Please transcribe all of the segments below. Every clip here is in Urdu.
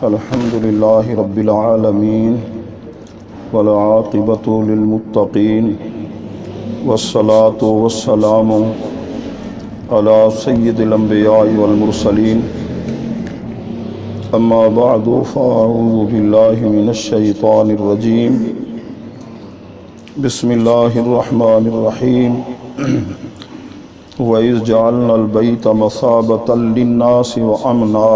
الحمد لله رب العالمين والعاقبة للمتقين والصلاة والسلام على سيد الأنبياء والمرسلين أما بعد فأعوذ بالله من الشيطان الرجيم بسم الله الرحمن الرحيم وَإِذْ جَعَلْنَا الْبَيْتَ مَثَابَةً لِلنَّاسِ وَأَمْنًا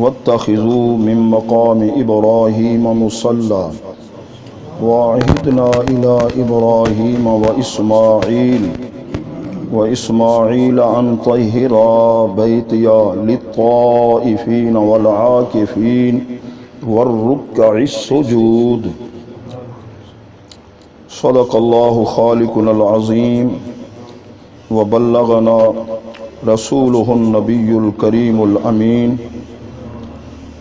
وَاتَّخِذُوا مِن مَّقَامِ إِبْرَاهِيمَ مُصَلًّى وَعَهِدْنَا إِلَىٰ إِبْرَاهِيمَ وَإِسْمَاعِيلَ أَن طَهِّرَا بَيْتِيَ لِلطَّائِفِينَ وَالْعَاكِفِينَ وَالرُّكَّعِ السُّجُودِ صدق الله خالقنا العظيم وبلغنا رسوله النبي الكريم الأمين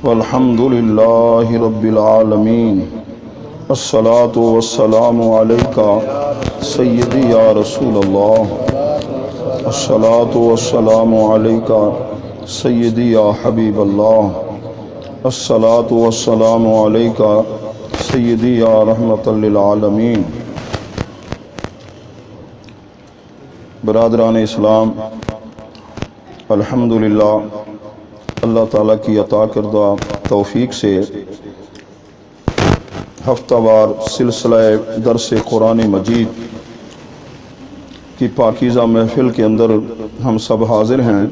والحمد لله رب العالمين الصلاة والسلام عليك سيدي يا رسول الله الصلاة والسلام عليك سيدي يا حبيب الله الصلاة والسلام عليك سيدي يا رحمة للعالمين برادران اسلام، الحمدللہ اللہ تعالیٰ کی عطا کردہ توفیق سے ہفتہ وار سلسلہ درس قرآن مجید کی پاکیزہ محفل کے اندر ہم سب حاضر ہیں۔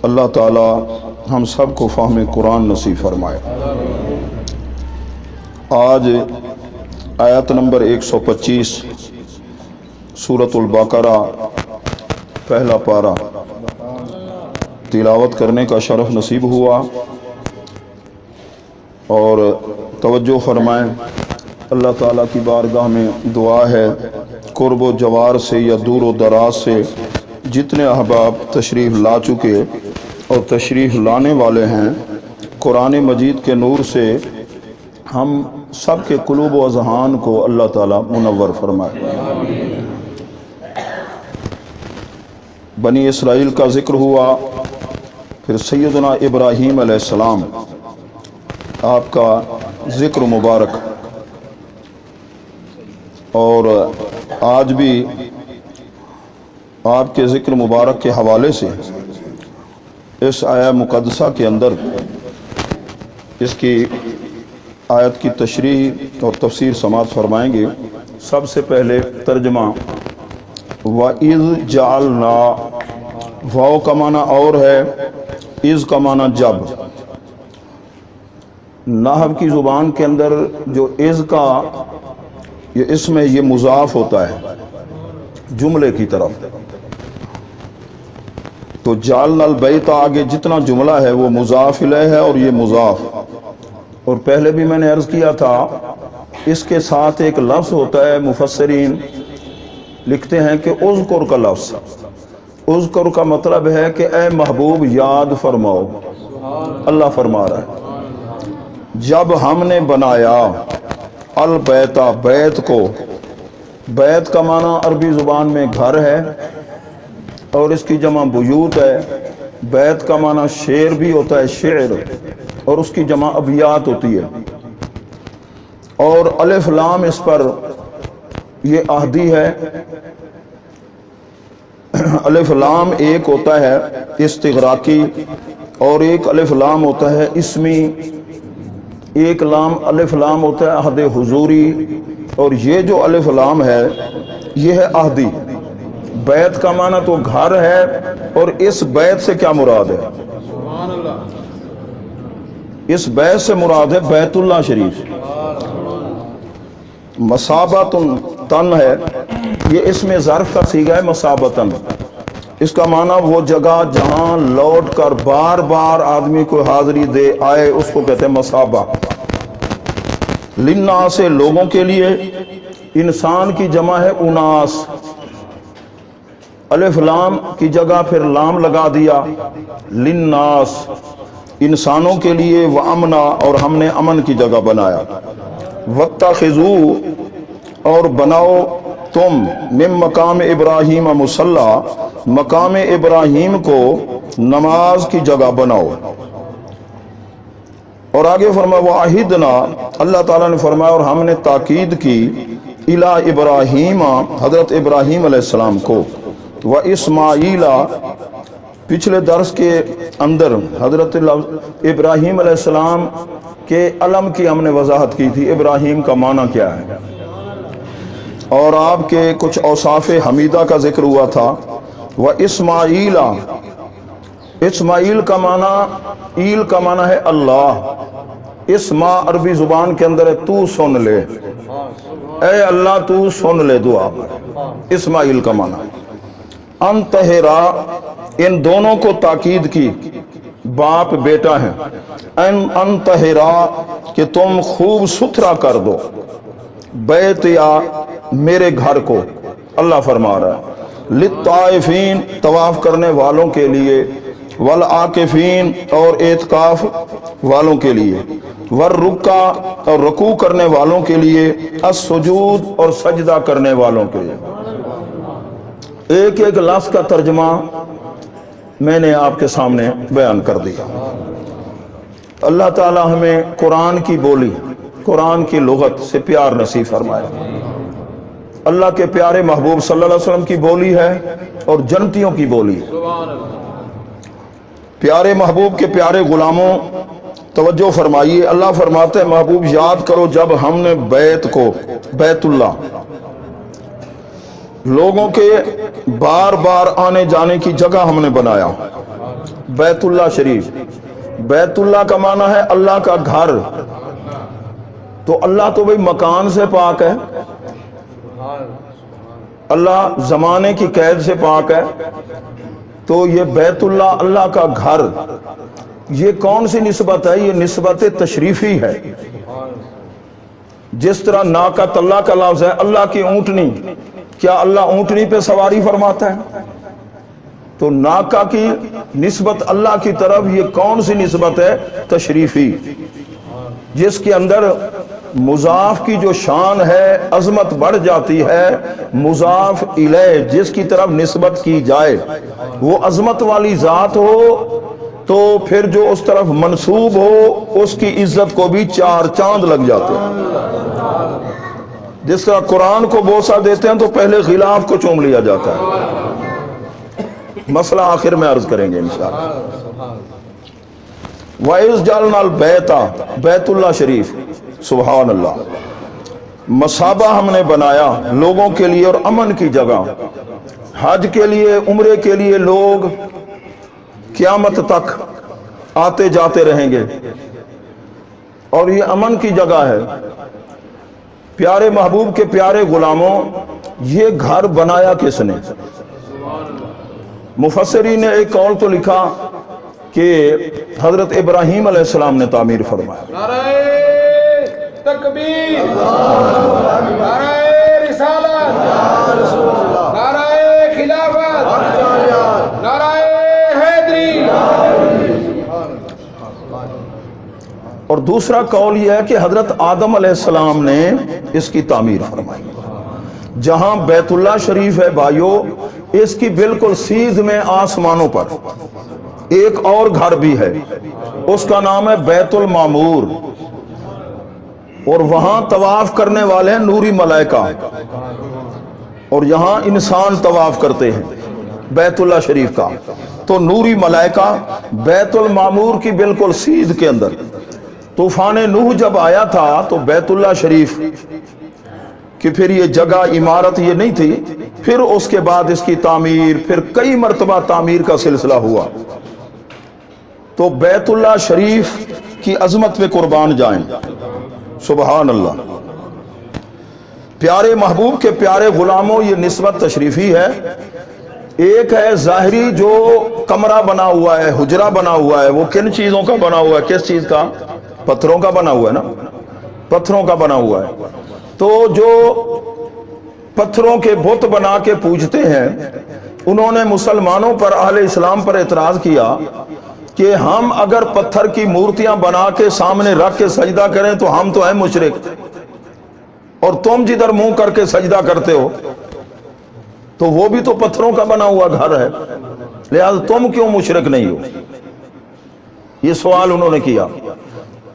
اللہ تعالیٰ ہم سب کو فہم قرآن نصیب فرمائے۔ آج آیت نمبر 125 سورۃ البقرہ پہلا پارہ تلاوت کرنے کا شرف نصیب ہوا، اور توجہ فرمائیں، اللہ تعالیٰ کی بارگاہ میں دعا ہے قرب و جوار سے یا دور و دراز سے جتنے احباب تشریف لا چکے اور تشریف لانے والے ہیں، قرآن مجید کے نور سے ہم سب کے قلوب و اذہان کو اللہ تعالیٰ منور فرمائے۔ بنی اسرائیل کا ذکر ہوا، پھر سیدنا ابراہیم علیہ السلام آپ کا ذکر مبارک، اور آج بھی آپ کے ذکر مبارک کے حوالے سے اس آیہ مقدسہ کے اندر اس کی آیت کی تشریح اور تفسیر سماعت فرمائیں گے۔ سب سے پہلے ترجمہ، وَإِذْ جَعَلْنَا، واو کا معنی اور ہے، اِذ کا معنی جب۔ نحو کی زبان کے اندر جو اِذ کا اس میں یہ مضاف ہوتا ہے جملے کی طرف، تو جعلنا البیت آگے جتنا جملہ ہے وہ مضاف الیہ ہے اور یہ مضاف، اور پہلے بھی میں نے عرض کیا تھا اس کے ساتھ ایک لفظ ہوتا ہے، مفسرین لکھتے ہیں کہ اذکر کا لفظ، اذکر کا مطلب ہے کہ اے محبوب یاد فرماؤ۔ اللہ فرما رہا ہے جب ہم نے بنایا البیت، بیت کو، بیت کا معنی عربی زبان میں گھر ہے اور اس کی جمع بیوت ہے۔ بیت کا معنی شعر بھی ہوتا ہے، شعر، اور اس کی جمع ابیات ہوتی ہے، اور الف لام اس پر یہ عہدی ہے۔ الف لام ایک ہوتا ہے استغراقی اور ایک الف لام ہوتا ہے اسمی، ایک الف لام ہوتا ہے عہد حضوری، اور یہ جو الف لام ہے یہ ہے عہدی۔ بیت کا معنی تو گھر ہے، اور اس بیت سے کیا مراد ہے؟ اس بیت سے مراد ہے بیت اللہ شریف۔ مثابۃن تن ہے، یہ اس میں ظرف کا صیغہ ہے مثابۃن، اس کا معنی وہ جگہ جہاں لوٹ کر بار بار آدمی کو حاضری دے آئے اس کو کہتے ہیں مثابہ۔ للناس، لوگوں کے لیے، انسان کی جمع ہے اناس، الف لام کی جگہ پھر لام لگا دیا، للناس انسانوں کے لیے، وامنا اور ہم نے امن کی جگہ بنایا، واتخذوا اور بناؤ تم من مقام ابراہیم مصلی، مقام ابراہیم کو نماز کی جگہ بناؤ، اور آگے فرمایا وَعَهِدْنَا، اللہ تعالیٰ نے فرمایا اور ہم نے تاکید کی اِلَىٰ ابراہیم، حضرت ابراہیم علیہ السلام کو، وَإِسْمَاعِيلَ، پچھلے درس کے اندر حضرت ابراہیم علیہ السلام کے علم کی ہم نے وضاحت کی تھی، ابراہیم کا معنی کیا ہے، اور آپ کے کچھ اوصاف حمیدہ کا ذکر ہوا تھا۔ وَإِسْمَاعِيلَ، اسماعیل کا معنی، ایل کا معنی ہے اللہ، اسما عربی زبان کے اندر ہے تو سن لے، اے اللہ تو سن لے دعا، اسماعیل کا معنی۔ انتہرا، ان دونوں کو تاکید کی، باپ بیٹا ہے، انتہرا کہ تم خوب ستھرا کر دو، بیت یا میرے گھر کو، اللہ فرما رہا ہے، للطائفین، طواف کرنے والوں کے لیے، والعاکفین، اور اعتکاف والوں کے لیے، والرکع، اور رکوع کرنے والوں کے لیے، السجود، اور سجدہ کرنے والوں کے لیے۔ ایک ایک لفظ کا ترجمہ میں نے آپ کے سامنے بیان کر دیا۔ اللہ تعالی ہمیں قرآن کی بولی، قرآن کی لغت سے پیار نصیب فرمائے۔ اللہ کے پیارے محبوب صلی اللہ علیہ وسلم کی بولی ہے اور جنتیوں کی بولی ہے۔ پیارے محبوب کے پیارے غلاموں توجہ فرمائیے، اللہ فرماتے ہیں محبوب یاد کرو جب ہم نے بیت کو، بیت اللہ، لوگوں کے بار بار آنے جانے کی جگہ ہم نے بنایا، بیت اللہ شریف۔ بیت اللہ کا معنی ہے اللہ کا گھر، تو اللہ تو بھئی مکان سے پاک ہے، اللہ زمانے کی قید سے پاک ہے، تو یہ بیت اللہ، اللہ کا گھر، یہ کون سی نسبت ہے؟ یہ نسبت تشریفی ہے۔ جس طرح ناقۃ اللہ کا لفظ ہے، اللہ کی اونٹنی، کیا اللہ اونٹنی پہ سواری فرماتا ہے؟ تو ناقہ کی نسبت اللہ کی طرف، یہ کون سی نسبت ہے؟ تشریفی، جس کے اندر مضاف کی جو شان ہے، عظمت بڑھ جاتی ہے، مضاف الیہ جس کی طرف نسبت کی جائے وہ عظمت والی ذات ہو، تو پھر جو اس طرف منسوب ہو اس کی عزت کو بھی چار چاند لگ جاتے ہیں۔ جس طرح قرآن کو بوسہ دیتے ہیں تو پہلے غلاف کو چوم لیا جاتا ہے، مسئلہ آخر میں عرض کریں گے انشاءاللہ۔ وَإِذْ جَعَلْنَا الْبَيْتَ، بیت اللہ شریف، سبحان اللہ، مصابہ ہم نے بنایا لوگوں کے لیے اور امن کی جگہ، حج کے لیے، عمرے کے لیے لوگ قیامت تک آتے جاتے رہیں گے، اور یہ امن کی جگہ ہے۔ پیارے محبوب کے پیارے غلاموں، یہ گھر بنایا کس نے؟ مفسرین نے ایک قول تو لکھا کہ حضرت ابراہیم علیہ السلام نے تعمیر فرمایا۔ نعرہ تکبیر، نعرہ رسالت، نعرہ خلافت، نعرہ حیدری۔ اور دوسرا قول یہ ہے کہ حضرت آدم علیہ السلام نے اس کی تعمیر فرمائی۔ جہاں بیت اللہ شریف ہے بھائیو، اس کی بالکل سیدھ میں آسمانوں پر ایک اور گھر بھی ہے، اس کا نام ہے بیت المعمور، اور وہاں طواف کرنے والے ہیں نوری ملائکہ، اور یہاں انسان طواف کرتے ہیں بیت اللہ شریف کا۔ تو نوری ملائکہ بیت المعمور کی بالکل سیدھ کے اندر۔ طوفان نوح جب آیا تھا تو بیت اللہ شریف کہ پھر یہ جگہ عمارت یہ نہیں تھی، پھر اس کے بعد اس کی تعمیر، پھر کئی مرتبہ تعمیر کا سلسلہ ہوا۔ تو بیت اللہ شریف کی عظمت پہ قربان جائیں، سبحان اللہ۔ پیارے محبوب کے پیارے غلاموں، یہ نسبت تشریفی ہے۔ ایک ہے ظاہری جو کمرہ بنا ہوا ہے، حجرہ بنا ہوا ہے، وہ کن چیزوں کا بنا ہوا ہے؟ کس چیز کا؟ پتھروں کا بنا ہوا ہے نا، پتھروں کا بنا ہوا ہے۔ تو جو پتھروں کے بت بنا کے پوجتے ہیں، انہوں نے مسلمانوں پر، اہل اسلام پر اعتراض کیا کہ ہم اگر پتھر کی مورتیاں بنا کے سامنے رکھ کے سجدہ کریں تو ہم تو ہیں مشرک، اور تم جدھر منہ کر کے سجدہ کرتے ہو تو وہ بھی تو پتھروں کا بنا ہوا گھر ہے، لہذا تم کیوں مشرک نہیں ہو؟ یہ سوال انہوں نے کیا۔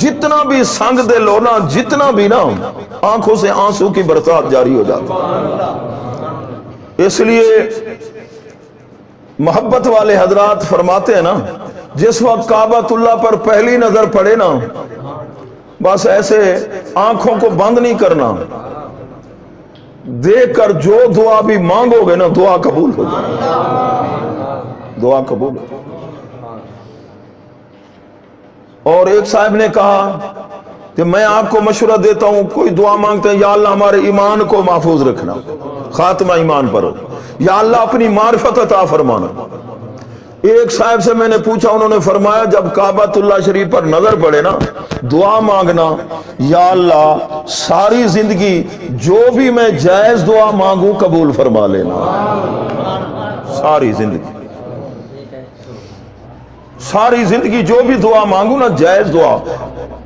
جتنا بھی سنگ دے لو نا، جتنا بھی نا، آنکھوں سے آنسو کی برسات جاری ہو جاتی۔ اس لیے محبت والے حضرات فرماتے ہیں نا، جس وقت کعبۃ اللہ پر پہلی نظر پڑے نا، بس ایسے آنکھوں کو بند نہیں کرنا، دیکھ کر جو دعا بھی مانگو گے نا، دعا قبول ہو جائے، دعا قبول ہو جائے۔ اور ایک صاحب نے کہا کہ میں آپ کو مشورہ دیتا ہوں، کوئی دعا مانگتے ہیں، یا اللہ ہمارے ایمان کو محفوظ رکھنا، خاتمہ ایمان پر ہو، یا اللہ اپنی معرفت عطا فرمانا۔ ایک صاحب سے میں نے پوچھا، انہوں نے فرمایا جب کعبۃ اللہ شریف پر نظر پڑے نا، دعا مانگنا، یا اللہ ساری زندگی جو بھی میں جائز دعا مانگوں قبول فرما لینا، ساری زندگی، ساری زندگی جو بھی دعا مانگوں نا جائز دعا،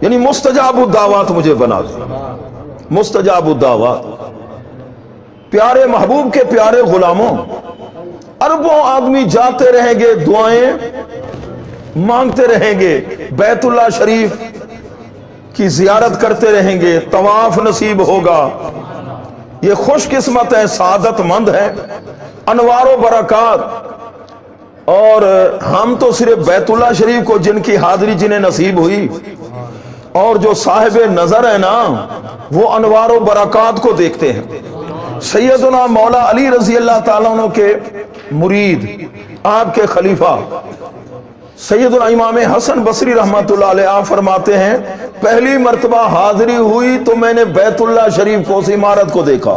یعنی مستجاب الدعوات مجھے بنا دے، مستجاب الدعوات۔ پیارے محبوب کے پیارے غلاموں، اربوں آدمی جاتے رہیں گے، دعائیں مانگتے رہیں گے، بیت اللہ شریف کی زیارت کرتے رہیں گے، طواف نصیب ہوگا، یہ خوش قسمت ہے، سعادت مند ہے، انوار و برکات۔ اور ہم تو صرف بیت اللہ شریف کو، جن کی حاضری جنہیں نصیب ہوئی، اور جو صاحب نظر ہے نا، وہ انوار و برکات کو دیکھتے ہیں۔ سیدنا مولا علی رضی اللہ تعالیٰ عنہ کے مرید، آپ کے خلیفہ سیدنا امام حسن بصری رحمۃ اللہ علیہ، آپ فرماتے ہیں پہلی مرتبہ حاضری ہوئی تو میں نے بیت اللہ شریف کو، اس عمارت کو دیکھا،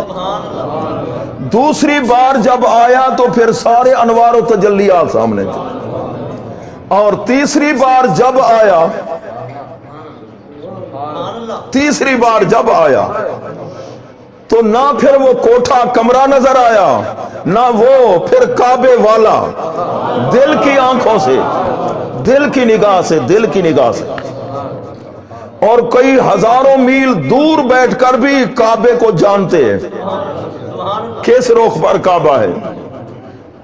دوسری بار جب آیا تو پھر سارے انوار و تجلیات سامنے تھے، اور تیسری بار جب آیا، تیسری بار جب آیا تو نہ پھر وہ کوٹھا کمرہ نظر آیا، نہ وہ پھر کعبے والا، دل کی آنکھوں سے، دل کی نگاہ سے، دل کی نگاہ سے، اور کئی ہزاروں میل دور بیٹھ کر بھی کعبے کو جانتے ہیں، کس رخ پر کعبہ ہے۔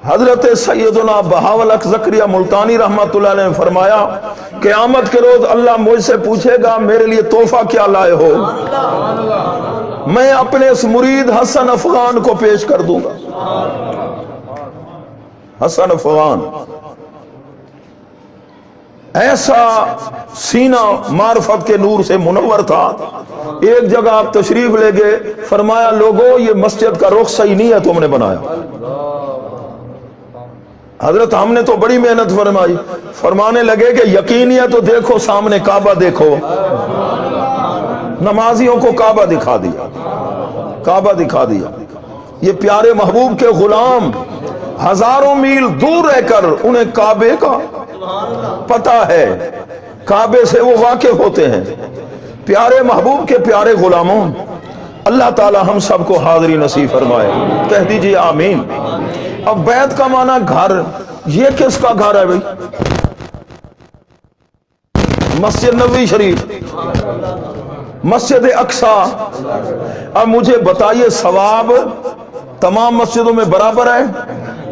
حضرت سیدنا بہاول زکریا ملتانی رحمت اللہ علیہ نے فرمایا، قیامت کے روز اللہ مجھ سے پوچھے گا میرے لیے تحفہ کیا لائے ہو، میں اپنے اس مرید حسن افغان کو پیش کر دوں گا۔ حسن افغان ایسا سینہ معرفت کے نور سے منور تھا۔ ایک جگہ آپ تشریف لے گئے، فرمایا لوگوں یہ مسجد کا رخ صحیح نہیں ہے، تم نے بنایا۔ حضرت ہم نے تو بڑی محنت فرمائی، فرمانے لگے کہ یقینی ہے تو دیکھو سامنے کعبہ دیکھو، نمازیوں کو کعبہ دکھا دیا، کعبہ دکھا دیا۔ یہ پیارے محبوب کے غلام ہزاروں میل دور رہ کر انہیں کعبے کا پتہ ہے، کعبے سے وہ واقف ہوتے ہیں۔ پیارے محبوب کے پیارے غلاموں، اللہ تعالی ہم سب کو حاضری نصیب فرمائے، کہہ دیجئے آمین۔ اب بیت کا معنی گھر، یہ کس کا گھر ہے بھائی؟ مسجد نبوی شریف، مسجد اقصی۔ اب مجھے بتائیے ثواب تمام مسجدوں میں برابر ہے؟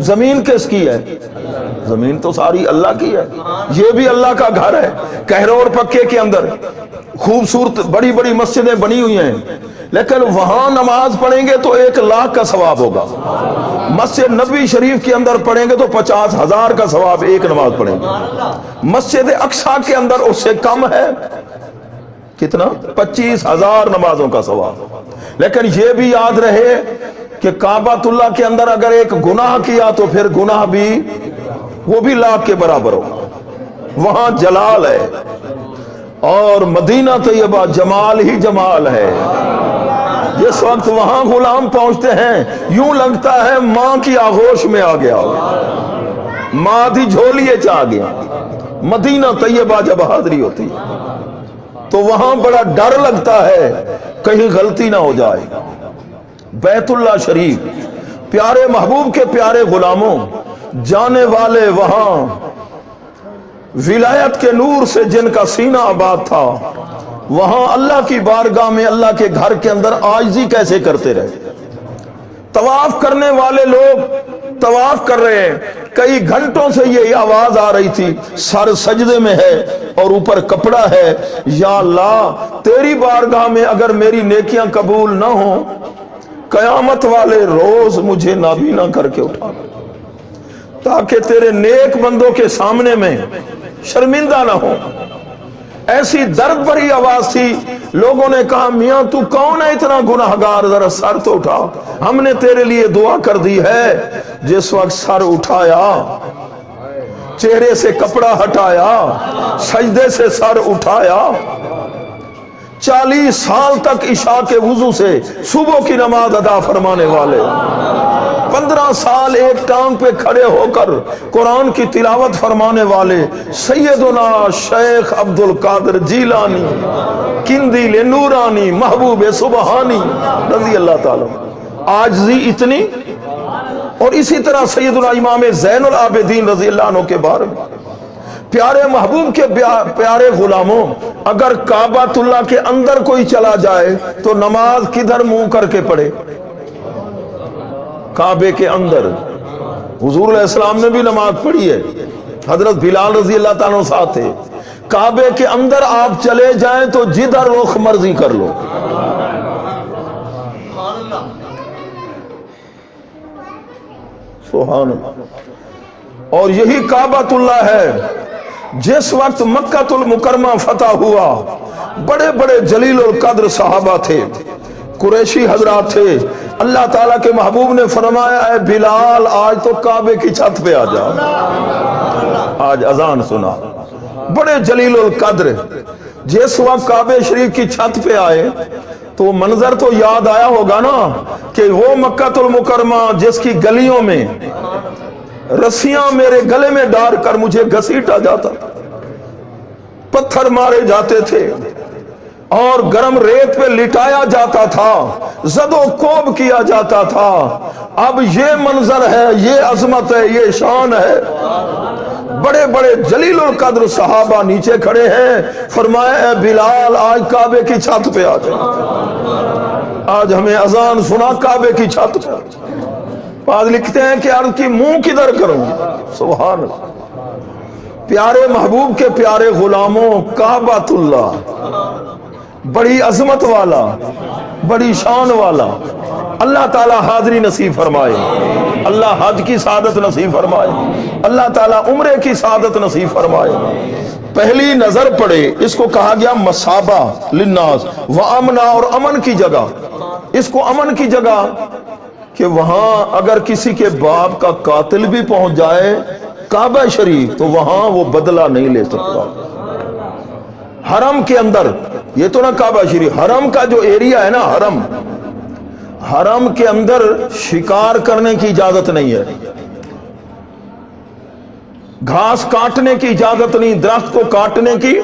زمین کس کی ہے؟ زمین تو ساری اللہ کی ہے، یہ بھی اللہ کا گھر ہے۔ کہرور پکے کے اندر خوبصورت بڑی بڑی مسجدیں بنی ہوئی ہیں، لیکن وہاں نماز پڑھیں گے تو 1,00,000 کا ثواب ہوگا، مسجد نبوی شریف کے اندر پڑھیں گے تو 50,000 کا ثواب ایک نماز پڑھیں گے۔ مسجد اقصی کے اندر اس سے کم ہے، کتنا؟ 25,000 نمازوں کا ثواب۔ لیکن یہ بھی یاد رہے کہ کعبۃ اللہ کے اندر اگر ایک گناہ کیا تو پھر گناہ بھی وہ بھی 1,00,000 کے برابر ہو، وہاں جلال ہے، اور مدینہ طیبہ جمال ہی جمال ہے۔ جس وقت وہاں غلام پہنچتے ہیں یوں لگتا ہے ماں کی آغوش میں آ گیا، ماں دی جھولیے چاہ گیا۔ مدینہ طیبہ جب حاضری ہوتی تو وہاں بڑا ڈر لگتا ہے کہیں غلطی نہ ہو جائے۔ بیت اللہ شریف، پیارے محبوب کے پیارے غلاموں، جانے والے وہاں ولایت کے نور سے جن کا سینہ آباد تھا، وہاں اللہ کی بارگاہ میں، اللہ کے گھر کے اندر عاجزی کیسے کرتے رہے۔ طواف کرنے والے لوگ طواف کر رہے ہیں، کئی گھنٹوں سے یہ آواز آ رہی تھی، سر سجدے میں ہے اور اوپر کپڑا ہے، یا اللہ تیری بارگاہ میں اگر میری نیکیاں قبول نہ ہوں، قیامت والے روز مجھے نابینا کر کے اٹھا، تاکہ تیرے نیک بندوں کے سامنے میں شرمندہ نہ ہو۔ ایسی درد بھری آواز تھی، لوگوں نے کہا میاں تو کون ہے اتنا گناہگار، ذرا سر تو اٹھا، ہم نے تیرے لیے دعا کر دی ہے۔ جس وقت سر اٹھایا، چہرے سے کپڑا ہٹایا، سجدے سے سر اٹھایا، 40 سال تک عشاء کے وضو سے صبح کی نماز ادا فرمانے والے، 15 سال ایک ٹانگ پہ کھڑے ہو کر قرآن کی تلاوت فرمانے والے سیدنا شیخ عبد القادر جیلانی قندیل نورانی محبوب سبحانی رضی اللہ تعالی، عاجزی اتنی۔ اور اسی طرح سیدنا امام زین العابدین رضی اللہ عنہ کے بارے میں، پیارے محبوب کے پیارے غلاموں، اگر کعبۃ اللہ کے اندر کوئی چلا جائے تو نماز کدھر منہ کر کے پڑھے؟ کعبے کے اندر۔ حضور علیہ السلام نے بھی نماز پڑھی ہے، حضرت بلال رضی اللہ تعالیٰ ساتھ تھے۔ کعبے کے اندر آپ چلے جائیں تو جدھر رخ مرضی کر لو، سبحان اللہ۔ اور یہی کعبۃ اللہ ہے، جس وقت مکہ المکرمہ فتح ہوا، بڑے بڑے جلیل القدر صحابہ تھے، قریشی حضرات تھے، اللہ تعالیٰ کے محبوب نے فرمایا اے بلال آج تو کعبے کی چھت پہ آ جا، آج اذان سنا۔ بڑے جلیل القدر جس وقت کعبے شریف کی چھت پہ آئے تو منظر تو یاد آیا ہوگا نا کہ وہ مکہ المکرمہ جس کی گلیوں میں رسیاں میرے گلے میں ڈال کر مجھے گھسیٹا جاتا، پتھر مارے جاتے تھے اور گرم ریت پہ لٹایا جاتا تھا، زد و کوب کیا جاتا تھا، اب یہ منظر ہے، یہ عظمت ہے، یہ شان ہے۔ بڑے بڑے جلیل القدر صحابہ نیچے کھڑے ہیں، فرمایا اے بلال آج کعبے کی چھت پہ آ جا، آج ہمیں اذان سنا کعبے کی چھت پہ۔ بعض لکھتے ہیں کہ عرض کی منہ کدھر کروں، سبحان اللہ۔ پیارے محبوب کے پیارے غلاموں، کعبۃ اللہ بڑی عظمت والا، بڑی شان والا، اللہ تعالیٰ حاضری نصیب فرمائے، اللہ حج کی سعادت نصیب فرمائے، اللہ تعالیٰ عمرے کی سعادت نصیب فرمائے۔ پہلی نظر پڑے، اس کو کہا گیا مصابہ للناس وامنا، اور امن کی جگہ، اس کو امن کی جگہ کہ وہاں اگر کسی کے باپ کا قاتل بھی پہنچ جائے کعبہ شریف تو وہاں وہ بدلہ نہیں لے سکتا۔ حرم کے اندر، یہ تو نہ کعبہ شریف، حرم کا جو ایریا ہے نا، حرم کے اندر شکار کرنے کی اجازت نہیں ہے، گھاس کاٹنے کی اجازت نہیں، درخت کو کاٹنے کی۔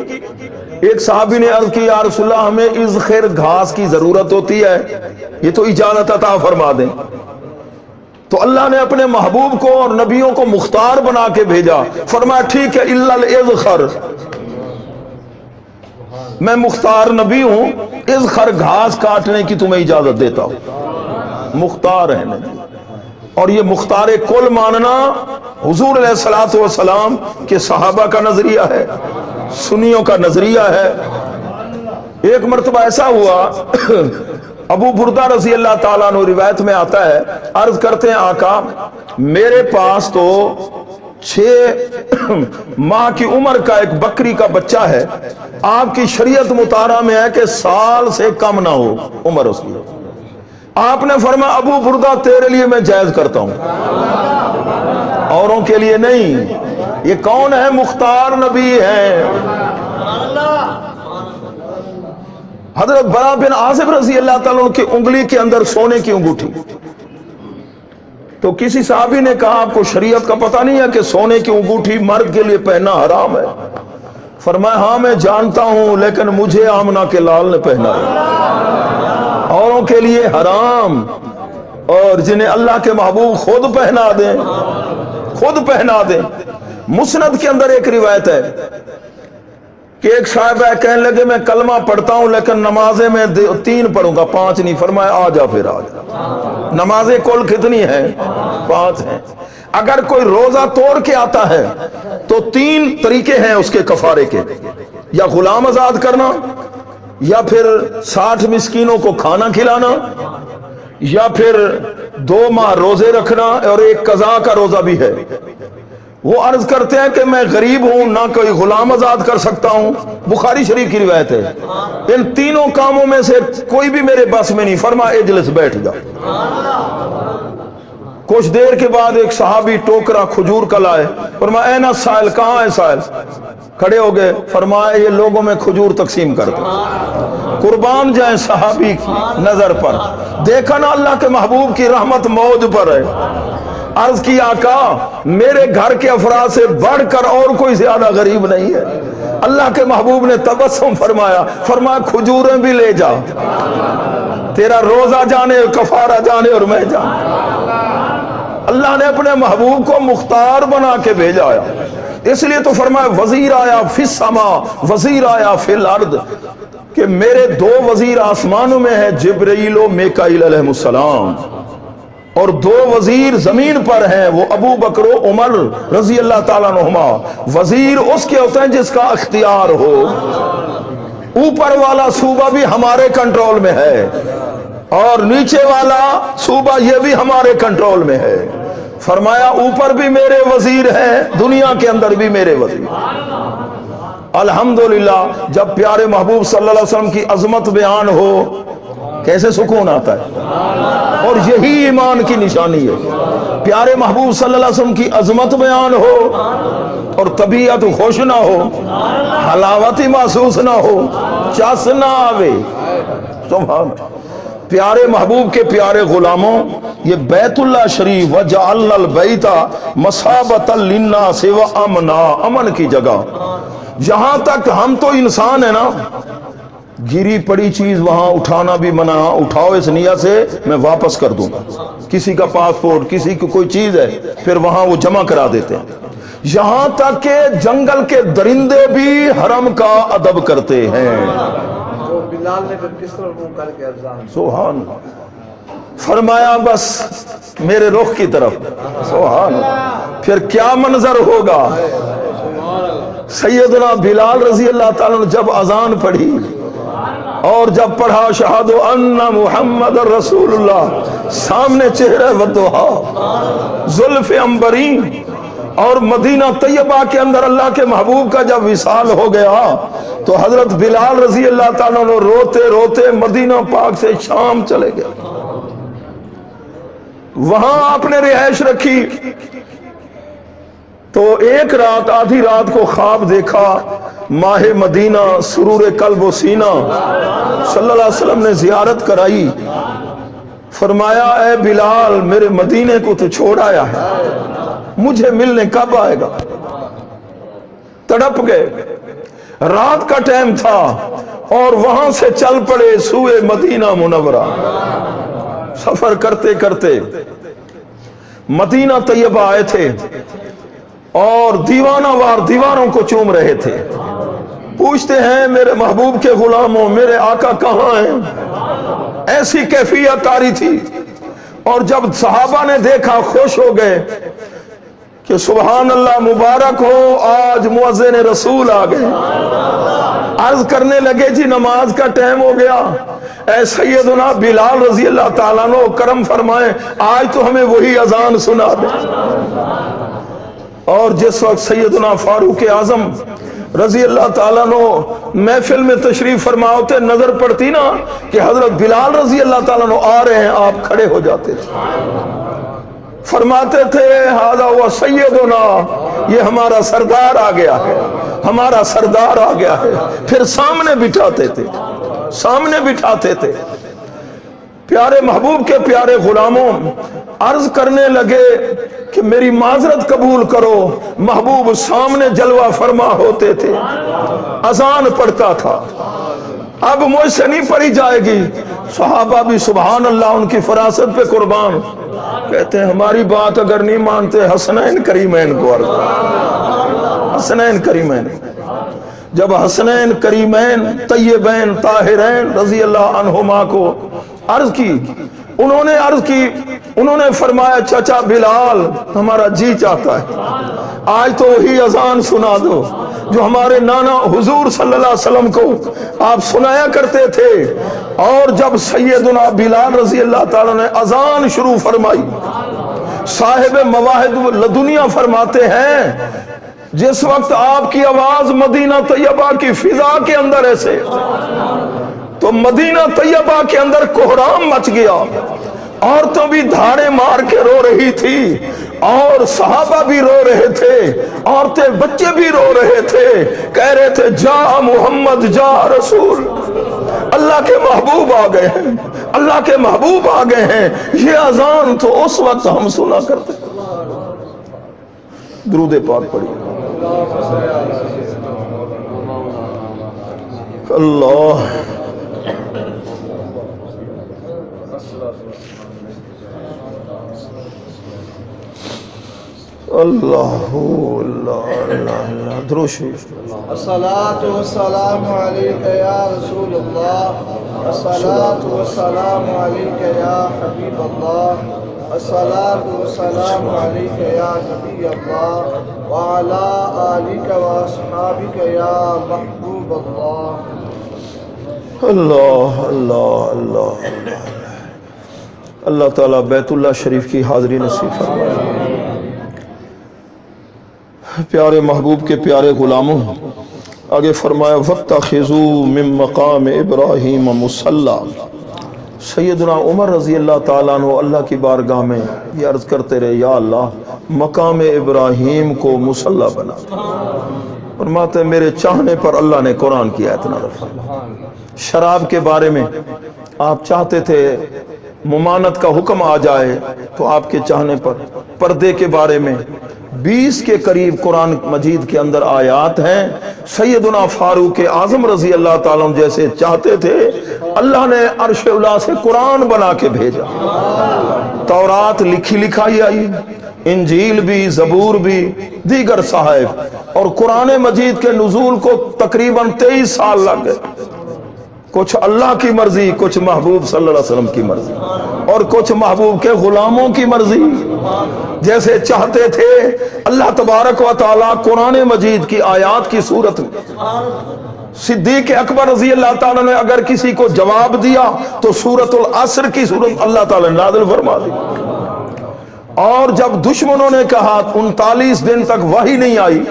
ایک صحابی نے عرض کی یا رسول اللہ ہمیں اذخر گھاس کی ضرورت ہوتی ہے، یہ تو اجازت عطا فرما دیں۔ تو اللہ نے اپنے محبوب کو اور نبیوں کو مختار بنا کے بھیجا، فرمایا ٹھیک ہے الا الاذخر، میں مختار نبی ہوں، اذخر گھاس کاٹنے کی تمہیں اجازت دیتا ہوں، مختار ہے نبی۔ اور یہ مختار کل ماننا حضور علیہ السلام کے صحابہ کا نظریہ ہے، سنیوں کا نظریہ ہے۔ ایک مرتبہ ایسا ہوا، ابو بردہ رضی اللہ تعالیٰ عنہ روایت میں آتا ہے، عرض کرتے ہیں آقا میرے پاس تو 6 ماہ کی عمر کا ایک بکری کا بچہ ہے، آپ کی شریعت مطالعہ میں ہے کہ سال سے کم نہ ہو عمر اس کی۔ آپ نے فرمایا ابو بردہ تیرے لیے میں جائز کرتا ہوں، اوروں کے لیے نہیں۔ یہ کون ہے؟ مختار نبی ہے۔ حضرت برا بن عازب رضی اللہ تعالیٰ عنہ کی انگلی کے اندر سونے کی انگوٹھی، تو کسی صحابی نے کہا آپ کو شریعت کا پتہ نہیں ہے کہ سونے کی انگوٹھی مرد کے لیے پہننا حرام ہے؟ فرمایا ہاں میں جانتا ہوں، لیکن مجھے آمنہ کے لال نے پہنا ہے، اوروں کے لیے حرام، اور جنہیں اللہ کے محبوب خود پہنا دیں، خود پہنا دیں۔ مسند کے اندر ایک روایت ہے کہ ایک صاحب ہے کہنے لگے میں کلمہ پڑھتا ہوں لیکن نمازیں میں 3 پڑھوں گا 5 نہیں. فرمایا آ جا پھر آ جا. نمازیں کل کتنی ہیں؟ 5 ہیں. اگر کوئی روزہ توڑ کے آتا ہے تو 3 طریقے ہیں اس کے کفارے کے، یا غلام آزاد کرنا، یا پھر 60 مسکینوں کو کھانا کھلانا، یا پھر 2 ماہ روزے رکھنا، اور ایک قضا کا روزہ بھی ہے. وہ عرض کرتے ہیں کہ میں غریب ہوں، نہ کوئی غلام آزاد کر سکتا ہوں. بخاری شریف کی روایت ہے. ان تینوں کاموں میں سے کوئی بھی میرے بس میں نہیں. فرمایا اجلس، بیٹھ جا. کچھ دیر کے بعد ایک صحابی ٹوکرا کھجور کا لائے. فرمایا اے نا سائل، کہاں ہے سائل؟ کھڑے ہو گئے. فرمایا یہ لوگوں میں کھجور تقسیم کر دو. قربان جائیں صحابی کی نظر پر. دیکھا نا اللہ کے محبوب کی رحمت موج پر ہے. عرض کی آقا میرے گھر کے افراد سے بڑھ کر اور کوئی زیادہ غریب نہیں ہے. اللہ کے محبوب نے تبسم فرمایا. فرمایا کھجوریں بھی لے جا، تیرا روزہ جانے، کفارہ جانے اور میں جانے. اللہ نے اپنے محبوب کو مختار بنا کے بھیجا ہے. اس لیے تو فرمایا وزیر آیا فی السما وزیر آیا فی الارض، کہ میرے 2 وزیر آسمانوں میں ہیں، جبرائیل و میکائیل علیہ السلام، اور 2 وزیر زمین پر ہیں، وہ ابو بکر و عمر رضی اللہ تعالیٰ عنہما. وزیر اس کے ہوتے ہیں جس کا اختیار ہو. اوپر والا صوبہ بھی ہمارے کنٹرول میں ہے اور نیچے والا صوبہ یہ بھی ہمارے کنٹرول میں ہے. فرمایا اوپر بھی میرے وزیر ہیں، دنیا کے اندر بھی میرے وزیر. الحمدللہ جب پیارے محبوب صلی اللہ علیہ وسلم کی عظمت بیان ہو کیسے سکون آتا ہے. اور یہی ایمان کی نشانی ہے. پیارے محبوب صلی اللہ علیہ وسلم کی عظمت بیان ہو اور طبیعت خوش نہ ہو، حلاوت محسوس نہ ہو، چس نہ آوے. سبحان پیارے محبوب کے پیارے غلاموں، یہ بیت اللہ شریف وجعلنا البیت مثابۃ للناس وامنا، امن کی جگہ. جہاں تک ہم تو انسان ہیں نا، گری پڑی چیز وہاں اٹھانا بھی منع. اٹھاؤ اس نیت سے میں واپس کر دوں گا. کسی کا پاسپورٹ، کسی کی کوئی چیز ہے، پھر وہاں وہ جمع کرا دیتے ہیں. یہاں تک کہ جنگل کے درندے بھی حرم کا ادب کرتے ہیں. بلال نے کس طرح منہ کر کے اذان. سبحان اللہ. فرمایا بس میرے رخ کی طرف. سبحان اللہ. پھر کیا منظر ہوگا. سیدنا بلال رضی اللہ تعالیٰ نے جب اذان پڑھی اور جب پڑھا اشہد ان محمد رسول اللہ، سامنے چہرہ والضحیٰ، زلف عنبرین، اور مدینہ طیبہ کے اندر اللہ کے محبوب کا جب وصال ہو گیا تو حضرت بلال رضی اللہ تعالیٰ نے روتے روتے مدینہ پاک سے شام چلے گئے. وہاں آپ نے رہائش رکھی. تو ایک رات، آدھی رات کو خواب دیکھا، ماہ مدینہ سرور قلب و سینہ صلی اللہ علیہ وسلم نے زیارت کرائی. فرمایا اے بلال میرے مدینے کو تو چھوڑ آیا ہے، مجھے ملنے کب آئے گا. تڑپ گئے. رات کا ٹائم تھا اور وہاں سے چل پڑے سوئے مدینہ منورہ. سفر کرتے کرتے مدینہ طیبہ آئے تھے اور دیوانہ وار دیواروں کو چوم رہے تھے. پوچھتے ہیں میرے محبوب کے غلاموں میرے آقا کہاں ہیں. ایسی کیفیت آری تھی. اور جب صحابہ نے دیکھا خوش ہو گئے کہ سبحان اللہ مبارک ہو آج مؤذن رسول آ گئے. عرض کرنے لگے جی نماز کا ٹائم ہو گیا، اے سیدنا بلال رضی اللہ تعالیٰ عنہ کرم فرمائیں آج تو ہمیں وہی اذان سنا دے. اور جس وقت سیدنا فاروق اعظم رضی اللہ تعالیٰ عنہ محفل میں تشریف فرما ہوتے، نظر پڑتی نا کہ حضرت بلال رضی اللہ تعالیٰ عنہ آ رہے ہیں، آپ کھڑے ہو جاتے تھے. فرماتے تھے ھذا ہوا سیدنا، یہ ہمارا سردار آ گیا ہے، ہمارا سردار آ گیا ہے. پھر سامنے بٹھاتے تھے، سامنے بٹھاتے تھے. پیارے محبوب کے پیارے غلاموں عرض کرنے لگے کہ میری معذرت قبول کرو. محبوب سامنے جلوہ فرما ہوتے تھے، اذان پڑھتا تھا. اب مجھ سے نہیں پڑھی جائے گی. صحابہ بھی سبحان اللہ ان کی فراست پہ قربان. کہتے ہیں ہماری بات اگر نہیں مانتے حسنین کریمین کو عرض، حسنین کریمین. جب حسنین کریمین طیبین طاہرین رضی اللہ عنہما کو عرض کی، انہوں نے فرمایا چچا بلال ہمارا جی چاہتا ہے آج تو وہی اذان سنا دو جو ہمارے نانا حضور صلی اللہ علیہ وسلم کو آپ سنایا کرتے تھے۔ اور جب سیدنا بلال رضی اللہ تعالیٰ نے اذان شروع فرمائی، صاحب مواہب لدنیا فرماتے ہیں جس وقت آپ کی آواز مدینہ طیبہ کی فضا کے اندر ایسے تو مدینہ طیبہ کے اندر کوہرام مچ گیا، عورتوں بھی دھاڑے مار کے رو رہی تھی اور صحابہ بھی رو رہے تھے، عورتیں بچے بھی رو رہے تھے، کہہ رہے تھے جا محمد جا رسول، اللہ کے محبوب آ گئے ہیں، اللہ کے محبوب آ گئے ہیں۔ یہ اذان تو اس وقت ہم سنا کرتے۔ درود پاک پڑھیے۔ اللہ اللہ اللہ اللہ دروشی۔ الصلاة والسلام علیک یا رسول اللہ، الصلاة والسلام علیک یا حبیب اللہ، الصلاة والسلام علیک یا نبی اللہ، وعلا آلک و اصحابک یا محبوب اللہ۔ اللہ اللہ اللہ اللہ اللہ تعالیٰ بیت اللہ شریف کی حاضری نصیب فرمائے۔ پیارے محبوب کے پیارے غلاموں، آگے فرمایا وَاتَّخِذُوا مِن مَّقَامِ إِبْرَاهِيمَ مُصَلًّى۔ سیدنا عمر رضی اللہ تعالیٰ عنہ اللہ کی بارگاہ میں یہ عرض کرتے رہے یا اللہ مقام ابراہیم کو مصلی بنا۔ فرماتے ہیں میرے چاہنے پر اللہ نے قرآن کی آیت نازل فرمائی۔ شراب کے بارے میں آپ چاہتے تھے ممانت کا حکم آ جائے تو آپ کے چاہنے پر پردے کے بارے میں 20 کے قریب قرآن مجید کے اندر آیات ہیں۔ سیدنا فاروق اعظم رضی اللہ تعالیٰ عنہ جیسے چاہتے تھے اللہ نے عرش اولا سے قرآن بنا کے بھیجا۔ تورات لکھی لکھائی آئی، انجیل بھی، زبور بھی، دیگر صحائف، اور قرآن مجید کے نزول کو تقریباً 23 سال لگ گئے۔ کچھ اللہ کی مرضی، کچھ محبوب صلی اللہ علیہ وسلم کی مرضی، اور کچھ محبوب کے غلاموں کی مرضی۔ جیسے چاہتے تھے اللہ تبارک و تعالیٰ قرآن مجید کی آیات کی صورت میں صدیق اکبر رضی اللہ تعالیٰ نے اگر کسی کو جواب دیا تو سورۃ العصر کی صورت اللہ تعالیٰ نے نازل فرما دی۔ اور جب دشمنوں نے کہا 39 دن تک وحی نہیں آئی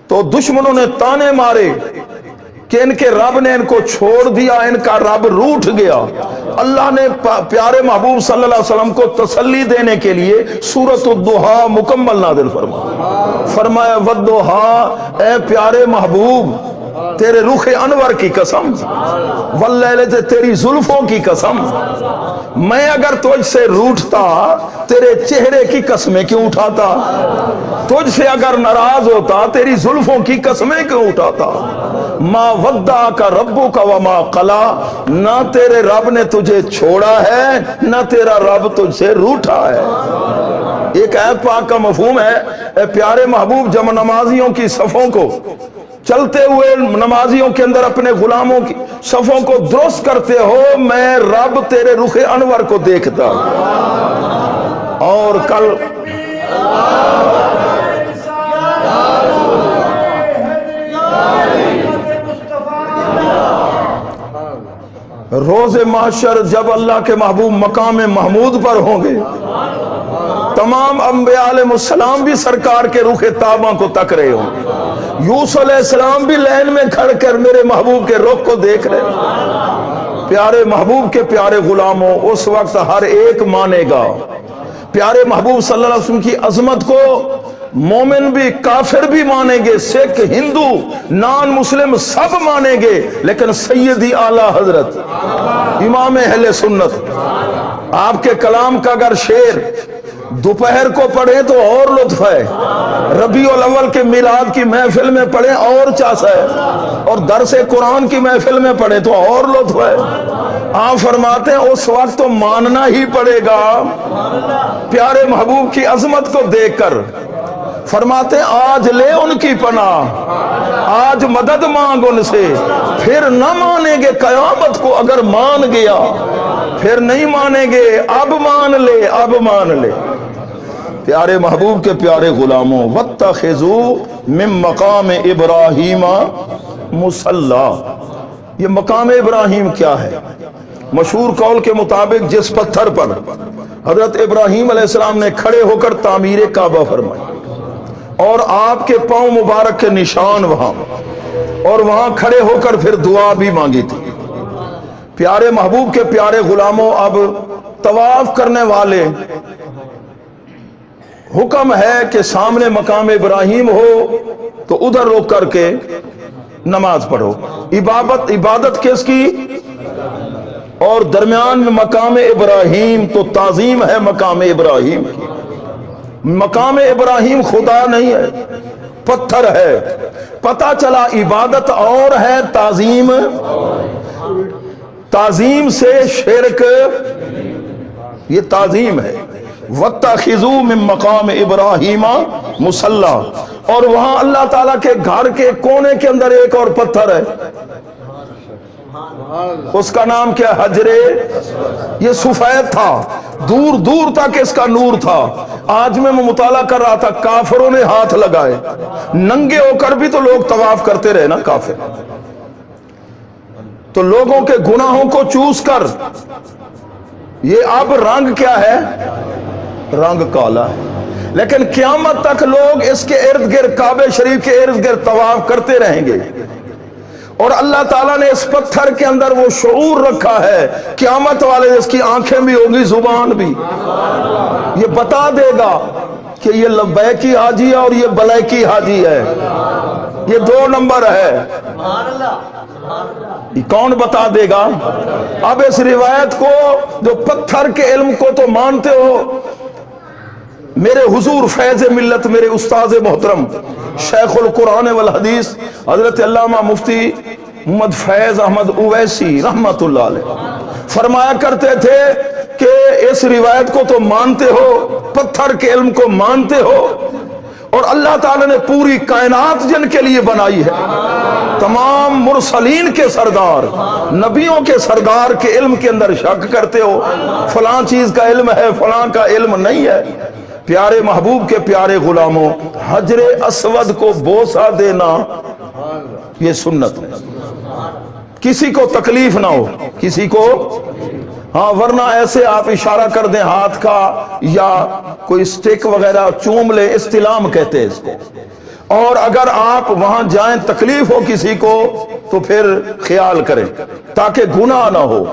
تو دشمنوں نے تانے مارے کہ ان کے رب نے ان کو چھوڑ دیا، ان کا رب روٹھ گیا۔ اللہ نے پیارے محبوب صلی اللہ علیہ وسلم کو تسلی دینے کے لیے سورۃ الضحیٰ مکمل نازل فرمایا والضحیٰ، اے پیارے محبوب تیرے رخ انور کی قسم، واللیل تیری زلفوں کی قسم، میں اگر تجھ سے روٹھتا تیرے چہرے کی قسمیں کیوں اٹھاتا، تجھ سے اگر ناراض ہوتا تیری زلفوں کی قسمیں کیوں اٹھاتا۔ ما ودعک ربک وما قلی، نہ تیرے رب نے تجھے چھوڑا ہے نہ تیرا رب تجھ سے روٹھا ہے۔ ایک آیت پاک کا مفہوم ہے، اے پیارے محبوب جب نمازیوں کی صفوں کو چلتے ہوئے نمازیوں کے اندر اپنے غلاموں کی صفوں کو درست کرتے ہو، میں رب تیرے رخ انور کو دیکھتا۔ اور کل روز محشر جب اللہ کے محبوب مقام محمود پر ہوں گے، تمام انبیاء علیہ السلام بھی سرکار کے رخ طابہ کو تک رہے ہوں گے، یوسف علیہ السلام بھی لین میں کھڑ کر میرے محبوب کے رخ کو دیکھ رہے ہیں۔ پیارے محبوب کے پیارے غلاموں، اس وقت ہر ایک مانے گا پیارے محبوب صلی اللہ علیہ وسلم کی عظمت کو۔ مومن بھی کافر بھی مانیں گے، سکھ ہندو نان مسلم سب مانیں گے، لیکن سیدی اعلیٰ حضرت امام اہل سنت آپ کے کلام کا اگر شعر دوپہر کو پڑھیں تو اور لطف ہے، ربیع الاول کے میلاد کی محفل میں پڑھیں اور چاس ہے، اور درس قرآن کی محفل میں پڑھیں تو اور لطف ہے۔ آپ فرماتے ہیں اس وقت تو ماننا ہی پڑے گا پیارے محبوب کی عظمت کو دیکھ کر۔ فرماتے ہیں آج لے ان کی پناہ آج مدد مانگ ان سے، پھر نہ مانیں گے قیامت کو اگر مان گیا، پھر نہیں مانیں گے، اب مان لے، اب مان لے۔ پیارے محبوب کے پیارے غلاموں، وَاتَّخِذُوا مِن مَقَامِ إِبْرَاهِيمَ مُصَلَّى، یہ مقام ابراہیم کیا ہے؟ مشہور قول کے مطابق جس پتھر پر حضرت ابراہیم علیہ السلام نے کھڑے ہو کر تعمیر کعبہ فرمائی اور آپ کے پاؤں مبارک کے نشان وہاں، اور وہاں کھڑے ہو کر پھر دعا بھی مانگی تھی۔ پیارے محبوب کے پیارے غلاموں، اب طواف کرنے والے حکم ہے کہ سامنے مقام ابراہیم ہو تو ادھر رک کر کے نماز پڑھو۔ عبادت کس کی؟ اور درمیان میں مقام ابراہیم، تو تعظیم ہے مقام ابراہیم کی۔ مقام ابراہیم خدا نہیں ہے، پتھر ہے۔ پتہ چلا عبادت اور ہے، تعظیم، تعظیم سے شرک، یہ تعظیم ہے۔ وَاتَّخِذُوا مِن مَقَامِ إِبْرَاهِيمَ مُصَلَّى، اور وہاں اللہ تعالیٰ کے گھر کے کونے کے اندر ایک اور پتھر ہے، اس کا نام کیا؟ حجر، یہ سفید تھا، دور دور تک اس کا نور تھا۔ آج میں مطالعہ کر رہا تھا، کافروں نے ہاتھ لگائے، ننگے ہو کر بھی تو لوگ طواف کرتے رہے نا کافر، تو لوگوں کے گناہوں کو چوس کر یہ اب رنگ کیا ہے؟ رنگ کالا ہے، لیکن قیامت تک لوگ اس کے ارد گرد، کعبہ شریف کے ارد گرد طواف کرتے رہیں گے۔ اور اللہ تعالیٰ نے اس پتھر کے اندر وہ شعور رکھا ہے، قیامت والے اس کی آنکھیں بھی ہوگی، زبان بھی، یہ بتا دے گا کہ یہ لبیکی حاجی ہے اور یہ بلیکی حاجی ہے، یہ دو نمبر ہے۔ یہ کون بتا دے گا؟ اب اس روایت کو، جو پتھر کے علم کو تو مانتے ہو، میرے حضور فیض ملت، میرے استاذ محترم شیخ القرآن والحدیث حضرت علامہ مفتی محمد فیض احمد اویسی رحمت اللہ علیہ فرمایا کرتے تھے کہ اس روایت کو تو مانتے ہو، پتھر کے علم کو مانتے ہو، اور اللہ تعالیٰ نے پوری کائنات جن کے لیے بنائی ہے، تمام مرسلین کے سردار، نبیوں کے سردار کے علم کے اندر شک کرتے ہو، فلاں چیز کا علم ہے، فلاں کا علم نہیں ہے۔ پیارے محبوب کے پیارے غلاموں، حجر اسود کو بوسہ دینا یہ سنت ہے، کسی کو تکلیف نہ ہو، کسی کو، ہاں ورنہ ایسے آپ اشارہ کر دیں ہاتھ کا یا کوئی سٹیک وغیرہ چوم لے، استلام کہتے ہیں اس کو، اور اگر آپ وہاں جائیں تکلیف ہو کسی کو تو پھر خیال کریں تاکہ گناہ نہ ہو۔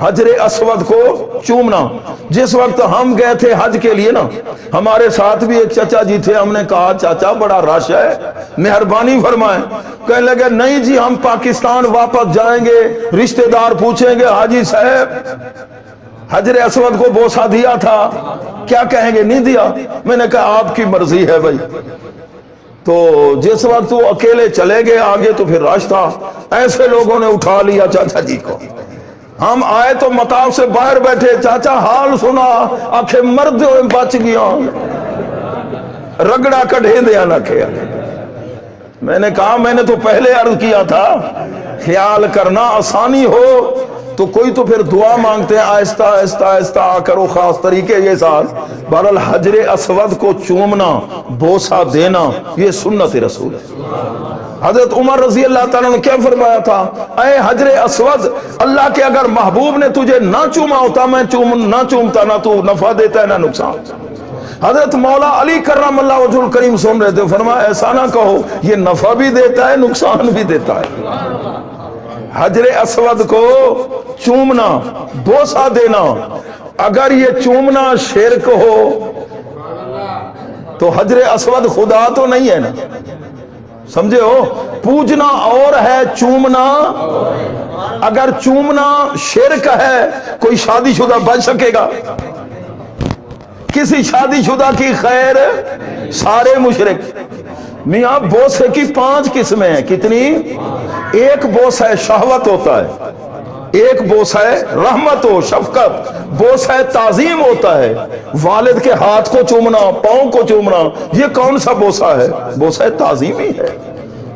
حجر اسود کو چومنا، جس وقت ہم گئے تھے حج کے لیے نا، ہمارے ساتھ بھی ایک چچا جی تھے، ہم نے کہا چاچا بڑا رش ہے، مہربانی فرمائیں، کہنے لگے نہیں جی ہم پاکستان واپس جائیں گے، رشتہ دار پوچھیں گے حاجی صاحب حجر اسود کو بوسہ دیا تھا، کیا کہیں گے؟ نہیں دیا۔ میں نے کہا آپ کی مرضی ہے بھائی۔ تو جس وقت وہ اکیلے چلے گئے آگے تو پھر رش تھا، ایسے لوگوں نے اٹھا لیا چاچا جی کو، ہم آئے تو مطاف سے باہر بیٹھے، چاچا حال سنا، آنکھیں مرد ہوئے بچ گیا، رگڑا کڑھے دیا نہ کیا۔ میں نے کہا میں نے تو پہلے عرض کیا تھا، خیال کرنا آسانی ہو تو کوئی تو پھر دعا مانگتے ہیں، آہستہ آہستہ آہستہ آ کرو خاص طریقے کے ساتھ۔ بہرحال حجر اسود کو چومنا، بوسہ دینا، یہ سنت رسول ہے۔ حضرت عمر رضی اللہ تعالیٰ نے کیا فرمایا تھا؟ اے حجر اسود، اللہ کے اگر محبوب نے تجھے نہ چوما ہوتا، میں نہ چومتا، نہ تو نفع دیتا ہے نہ نقصان۔ حضرت مولا علی کرم اللہ وجہ الکریم سن رہے تھے، فرمایا ایسا نہ کہو، یہ نفع بھی دیتا ہے نقصان بھی دیتا ہے۔ حجر اسود کو چومنا، بوسہ دینا، اگر یہ چومنا شرک ہو تو حجر اسود خدا تو نہیں ہے نا، سمجھے ہو؟ پوجنا اور ہے، چومنا، اگر چومنا شرک ہے کوئی شادی شدہ بچ سکے گا؟ کسی شادی شدہ کی خیر، سارے مشرک۔ میاں بوسے کی 5 قسمیں ہیں، کتنی؟ ایک بوسہ شہوت ہوتا ہے، ایک بوسہ رحمت و شفقت، بوسہ تعظیم ہوتا ہے، والد کے ہاتھ کو چومنا، پاؤں کو چومنا، یہ کون سا بوسہ ہے؟ بوسہ تعظیمی ہے۔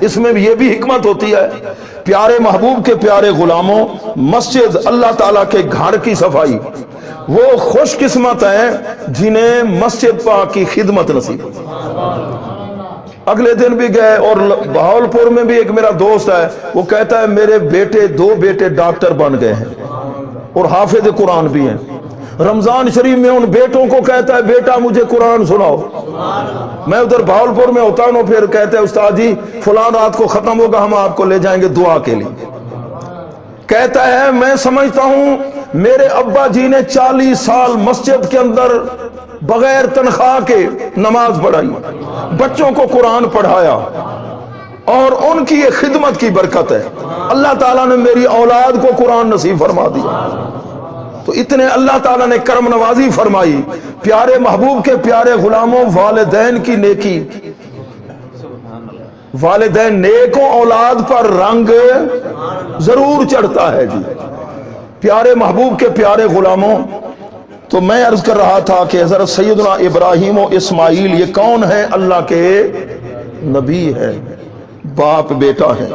اس میں یہ بھی حکمت ہوتی ہے، پیارے محبوب کے پیارے غلاموں، مسجد اللہ تعالیٰ کے گھر کی صفائی، وہ خوش قسمت ہیں جنہیں مسجد پاک کی خدمت نصیب ہوتی ہے۔ اگلے دن بھی گئے اور بہاولپور میں بھی ایک میرا دوست ہے، وہ کہتا ہے میرے بیٹے 2 بیٹے ڈاکٹر بن گئے ہیں اور حافظ قرآن بھی ہیں۔ رمضان شریف میں ان بیٹوں کو کہتا ہے بیٹا مجھے قرآن سناؤ۔ میں ادھر بہاولپور میں ہوتا ہوں، پھر کہتے ہیں استاد جی فلاں رات کو ختم ہوگا، ہم آپ کو لے جائیں گے دعا کے لیے۔ کہتا ہے میں سمجھتا ہوں میرے ابا جی نے 40 سال مسجد کے اندر بغیر تنخواہ کے نماز پڑھائی، بچوں کو قرآن پڑھایا، اور ان کی یہ خدمت کی برکت ہے اللہ تعالیٰ نے میری اولاد کو قرآن نصیب فرما دیا۔ تو اتنے اللہ تعالیٰ نے کرم نوازی فرمائی۔ پیارے محبوب کے پیارے غلاموں، والدین کی نیکی، والدین نیک ہوں اولاد پر رنگ ضرور چڑھتا ہے جی۔ پیارے محبوب کے پیارے غلاموں، تو میں عرض کر رہا تھا کہ حضرت سیدنا ابراہیم و اسماعیل یہ کون ہے؟ اللہ کے نبی ہے، باپ بیٹا ہے۔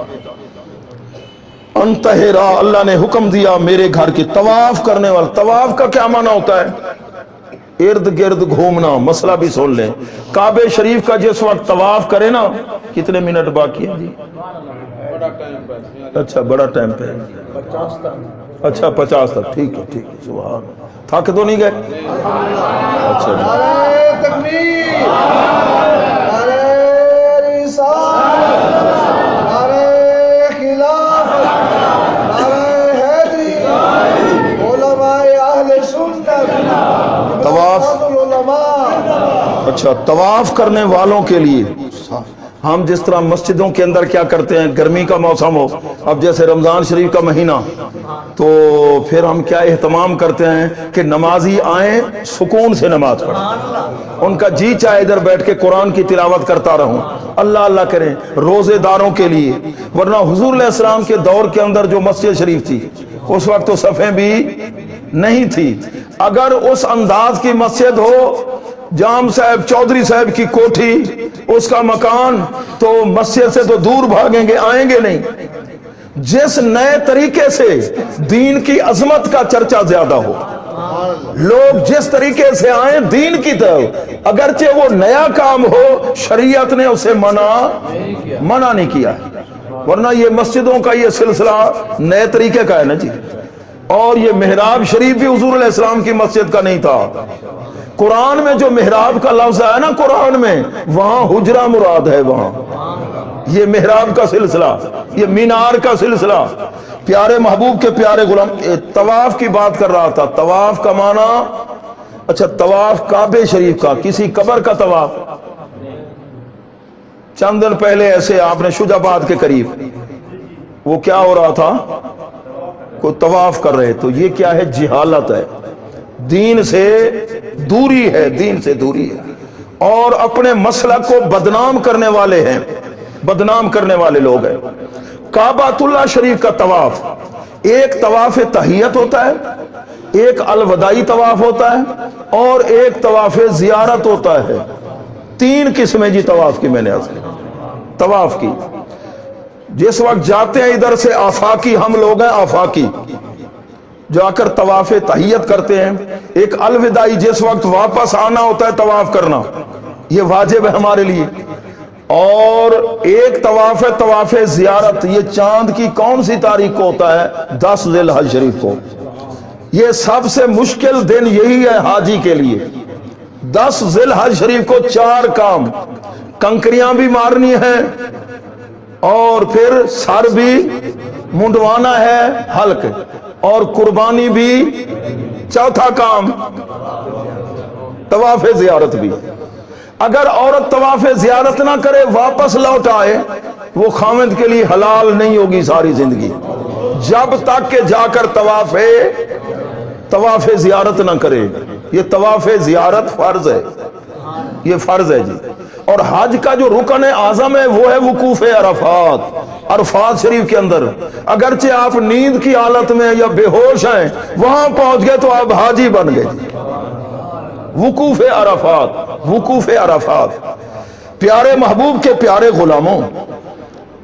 انتہرا، اللہ نے حکم دیا میرے گھر کی طواف کرنے والا۔ طواف کا کیا معنی ہوتا ہے؟ ارد گرد گھومنا۔ مسئلہ بھی سن لیں، کعبہ شریف کا جس وقت طواف کرے نا، کتنے منٹ باقی ہیں جی؟ اچھا بڑا ٹائم پہ ہے، 50 تک۔ اچھا 50 تک، ٹھیک ہے ٹھیک ہے، سبحان اللہ۔ تھک تو نہیں گئے؟ اچھا جی۔ نعرہ تکبیر، نعرہ رسالت، نعرہ خلافت، نعرہ حیدری، علماء اہل سنت، طواف، علماء۔ اچھا طواف کرنے والوں کے لیے ہم جس طرح مسجدوں کے اندر کیا کرتے ہیں، گرمی کا موسم ہو، اب جیسے رمضان شریف کا مہینہ، تو پھر ہم کیا اہتمام کرتے ہیں کہ نمازی آئیں سکون سے نماز پڑھیں، ان کا جی چاہے ادھر بیٹھ کے قرآن کی تلاوت کرتا رہوں، اللہ اللہ کریں۔ روزے داروں کے لیے، ورنہ حضور علیہ السلام کے دور کے اندر جو مسجد شریف تھی اس وقت تو صفیں بھی نہیں تھی، اگر اس انداز کی مسجد ہو، جام صاحب چودھری صاحب کی کوٹھی، اس کا مکان، تو مسجد سے تو دور بھاگیں گے، آئیں گے نہیں۔ جس نئے طریقے سے دین کی عظمت کا چرچا زیادہ ہو، لوگ جس طریقے سے آئیں دین کی طرف، اگرچہ وہ نیا کام ہو، شریعت نے اسے منع نہیں کیا، ورنہ یہ مسجدوں کا یہ سلسلہ نئے طریقے کا ہے نا جی۔ اور یہ محراب شریف بھی حضور علیہ السلام کی مسجد کا نہیں تھا۔ قرآن میں جو محراب کا لفظ ہے نا، قرآن میں وہاں حجرہ مراد ہے، وہاں یہ محراب کا سلسلہ، یہ مینار کا سلسلہ۔ پیارے محبوب کے پیارے غلام، طواف کی بات کر رہا تھا، طواف کا معنی، اچھا طواف کعبہ شریف کا، کسی قبر کا طواف۔ چند دن پہلے ایسے آپ نے شجاع آباد کے قریب وہ کیا ہو رہا تھا، کوئی طواف کر رہے، تو یہ کیا ہے؟ جہالت ہے، دین سے دوری ہے، دین سے دوری ہے، اور اپنے مسلک کو بدنام کرنے والے ہیں، بدنام کرنے والے لوگ ہیں۔ کعبۃ اللہ شریف کا طواف، ایک طواف تحیت ہوتا ہے، ایک الوداعی طواف ہوتا ہے، اور ایک طواف زیارت ہوتا ہے۔ 3 قسمیں جی طواف کی، میں نے عرض کی طواف کی۔ جس وقت جاتے ہیں ادھر سے آفاقی، ہم لوگ ہیں آفاقی، جا کر طواف تحیت کرتے ہیں۔ ایک الوداعی، جس وقت واپس آنا ہوتا ہے طواف کرنا، یہ واجب ہے ہمارے لیے۔ اور ایک طواف ہے طواف زیارت، یہ چاند کی کون سی تاریخ کو ہوتا ہے؟ 10 ذی الحج شریف کو۔ یہ سب سے مشکل دن یہی ہے حاجی کے لیے۔ 10 ذی الحج شریف کو 4 کام، کنکریاں بھی مارنی ہیں، اور پھر سر بھی منڈوانا ہے حلق، اور قربانی بھی، چوتھا کام طواف زیارت بھی۔ اگر عورت طواف زیارت نہ کرے، واپس لوٹ آئے، وہ خاوند کے لیے حلال نہیں ہوگی ساری زندگی، جب تک کہ جا کر طواف زیارت نہ کرے۔ یہ طواف زیارت فرض ہے، یہ فرض ہے جی۔ اور حج کا جو رکن اعظم ہے وہ ہے وقوف عرفات، عرفات شریف کے اندر۔ اگرچہ آپ نیند کی حالت میں یا بے ہوش ہیں، وہاں پہنچ گئے تو آپ حاجی بن گئے۔ وقوف عرفات، وقوف عرفات۔ پیارے محبوب کے پیارے غلاموں،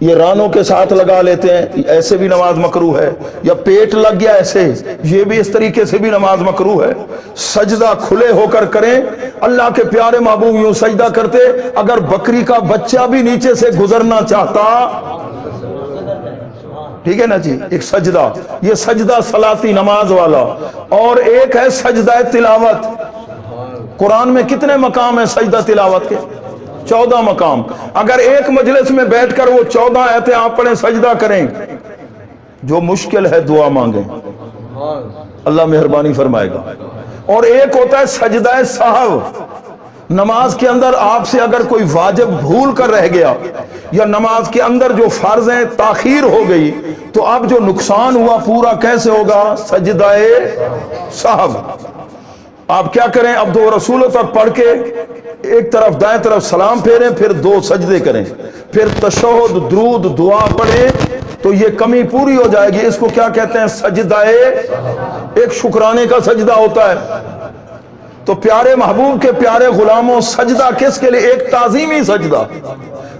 یہ رانوں کے ساتھ لگا لیتے ہیں، ایسے بھی نماز مکروہ ہے، یا پیٹ لگ گیا ایسے، یہ بھی اس طریقے سے بھی نماز مکروہ ہے۔ سجدہ کھلے ہو کر کریں۔ اللہ کے پیارے محبوب یوں سجدہ کرتے، اگر بکری کا بچہ بھی نیچے سے گزرنا چاہتا، ٹھیک ہے نا جی، ایک سجدہ، یہ سجدہ صلاتی نماز والا، اور ایک ہے سجدہ تلاوت۔ قرآن میں کتنے مقام ہیں سجدہ تلاوت کے؟ 14 مقام۔ اگر ایک مجلس میں بیٹھ کر وہ 14 آیتیں آپ پڑھیں، سجدہ کریں، جو مشکل ہے دعا مانگیں، اللہ مہربانی فرمائے گا۔ اور ایک ہوتا ہے سجدہ سہو، نماز کے اندر آپ سے اگر کوئی واجب بھول کر رہ گیا، یا نماز کے اندر جو فرض ہیں تاخیر ہو گئی، تو اب جو نقصان ہوا پورا کیسے ہوگا؟ سجدہ سہو۔ آپ کیا کریں؟ اب 2 رسولوں تک پڑھ کے ایک طرف دائیں طرف سلام پھیریں، پھر 2 سجدے کریں، پھر تشہد درود دعا پڑھیں، تو یہ کمی پوری ہو جائے گی۔ اس کو کیا کہتے ہیں؟ سجدہ، ایک شکرانے کا سجدہ ہوتا ہے۔ تو پیارے محبوب کے پیارے غلاموں، سجدہ کس کے لیے؟ ایک تعظیمی سجدہ۔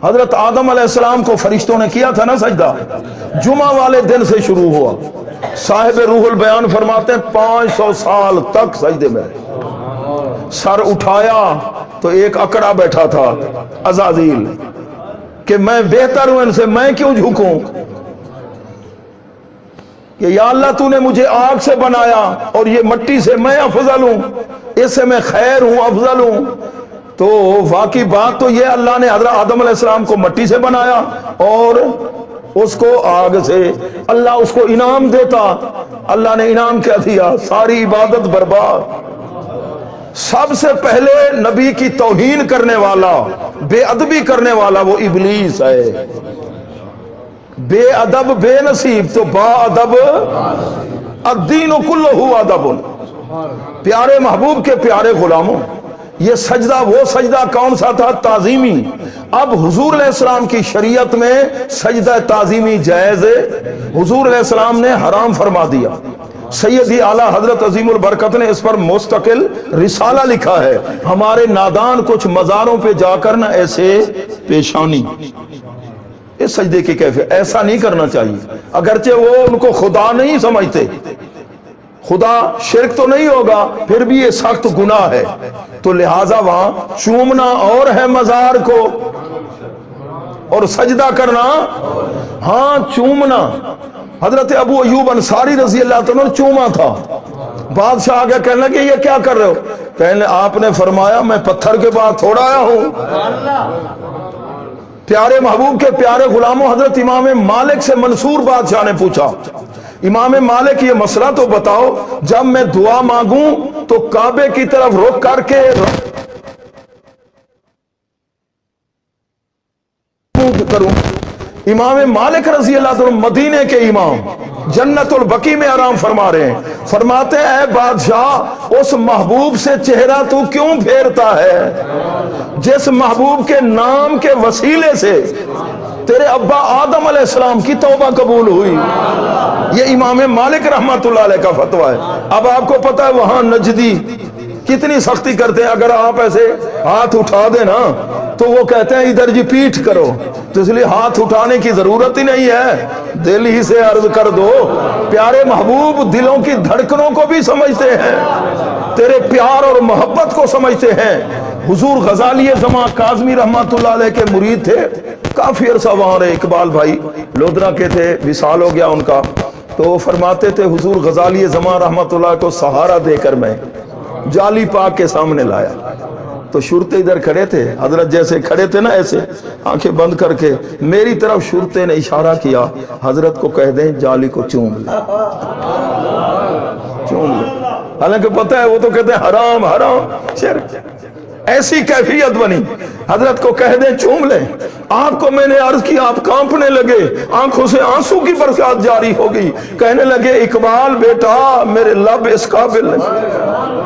حضرت آدم علیہ السلام کو فرشتوں نے کیا تھا نا سجدہ، جمعہ والے دن سے شروع ہوا۔ صاحب روح البیان فرماتے ہیں 500 سال تک سجدے میں رہے۔ سر اٹھایا تو ایک اکڑا بیٹھا تھا، عزازیل، کہ میں بہتر ہوں ان سے، میں کیوں جھکوں؟ کہ یا اللہ تو نے مجھے آگ سے بنایا اور یہ مٹی سے، میں افضل ہوں، اس سے میں خیر ہوں، افضل ہوں۔ تو واقعی بات تو یہ، اللہ نے حضرت آدم علیہ السلام کو مٹی سے بنایا اور اس کو آگ سے۔ اللہ اس کو انعام دیتا، اللہ نے انعام کیا دیا؟ ساری عبادت برباد۔ سب سے پہلے نبی کی توہین کرنے والا، بے ادبی کرنے والا وہ ابلیس ہے۔ بے ادب بے نصیب تو با ادب الدین کلہ ادب۔ پیارے محبوب کے پیارے غلاموں، یہ سجدہ وہ سجدہ کون سا تھا؟ تعظیمی۔ اب حضور علیہ السلام کی شریعت میں سجدہ تعظیمی جائز ہے، حضور علیہ السلام نے حرام فرما دیا۔ سیدی اعلیٰ حضرت عظیم البرکت نے اس پر مستقل رسالہ لکھا ہے۔ ہمارے نادان کچھ مزاروں پہ جا کر نہ ایسے پیشانی، اس سجدے کی کیفیت ایسا نہیں کرنا چاہیے، اگرچہ وہ ان کو خدا نہیں سمجھتے، خدا شرک تو نہیں ہوگا، پھر بھی یہ سخت گناہ ہے۔ تو لہٰذا وہاں چومنا اور ہے مزار کو، اور سجدہ کرنا، ہاں چومنا۔ حضرت ابو ایوب انصاری رضی اللہ عنہ نے چوما تھا، بادشاہ آگے کہنے لگے یہ کیا کر رہے ہو؟ کہنے آپ نے فرمایا میں پتھر کے بعد تھوڑا آیا ہوں۔ پیارے محبوب کے پیارے غلاموں، حضرت امام مالک سے منصور بادشاہ نے پوچھا، امام مالک یہ مسئلہ تو بتاؤ، جب میں دعا مانگوں تو کعبے کی طرف رخ کر کے کروں؟ امام مالک رضی اللہ عنہ مدینے کے امام، جنت البقیع میں آرام فرما رہے ہیں، فرماتے ہیں اے بادشاہ اس محبوب سے چہرہ تو کیوں پھیرتا ہے جس محبوب کے نام کے وسیلے سے تیرے ابا آدم علیہ السلام کی توبہ قبول ہوئی۔ یہ امام مالک رحمت اللہ علیہ کا فتویٰ ہے۔ اب آپ کو پتہ ہے وہاں نجدی کتنی سختی کرتے ہیں، اگر آپ ایسے ہاتھ اٹھا دیں نا تو وہ کہتے ہیں ادھر جی پیٹھ کرو، تو اس لیے ہاتھ اٹھانے کی ضرورت ہی نہیں ہے، دل ہی سے عرض کر دو۔ پیارے محبوب دلوں کی دھڑکنوں کو بھی سمجھتے ہیں، تیرے پیار اور محبت کو سمجھتے ہیں۔ حضور غزالی زمان کاظمی رحمت اللہ علیہ کے مرید تھے، کافی عرصہ وہاں رہے، اقبال بھائی لودھرا کے تھے، وصال ہو گیا ان کا، تو فرماتے تھے حضور غزالی زمان رحمت اللہ کو سہارا دے کر میں جالی پاک کے سامنے لایا، تو شرطے ادھر کھڑے تھے، حضرت جیسے کھڑے تھے نا ایسے آنکھیں بند کر کے میری طرف شرطے نے اشارہ کیا، حضرت کو کہہ دیں جالی کو چوم لے، چوم لے، حالانکہ پتہ ہے وہ تو کہتے ہیں حرام حرام شرک۔ ایسی کیفیت بنی، حضرت کو کہہ دیں چوم لیں۔ آپ کو میں نے عرض کیا، آپ کانپنے لگے، آنکھوں سے آنسو کی برسات جاری ہو گئی، کہنے لگے اقبال بیٹا میرے لب اس قابل نہیں،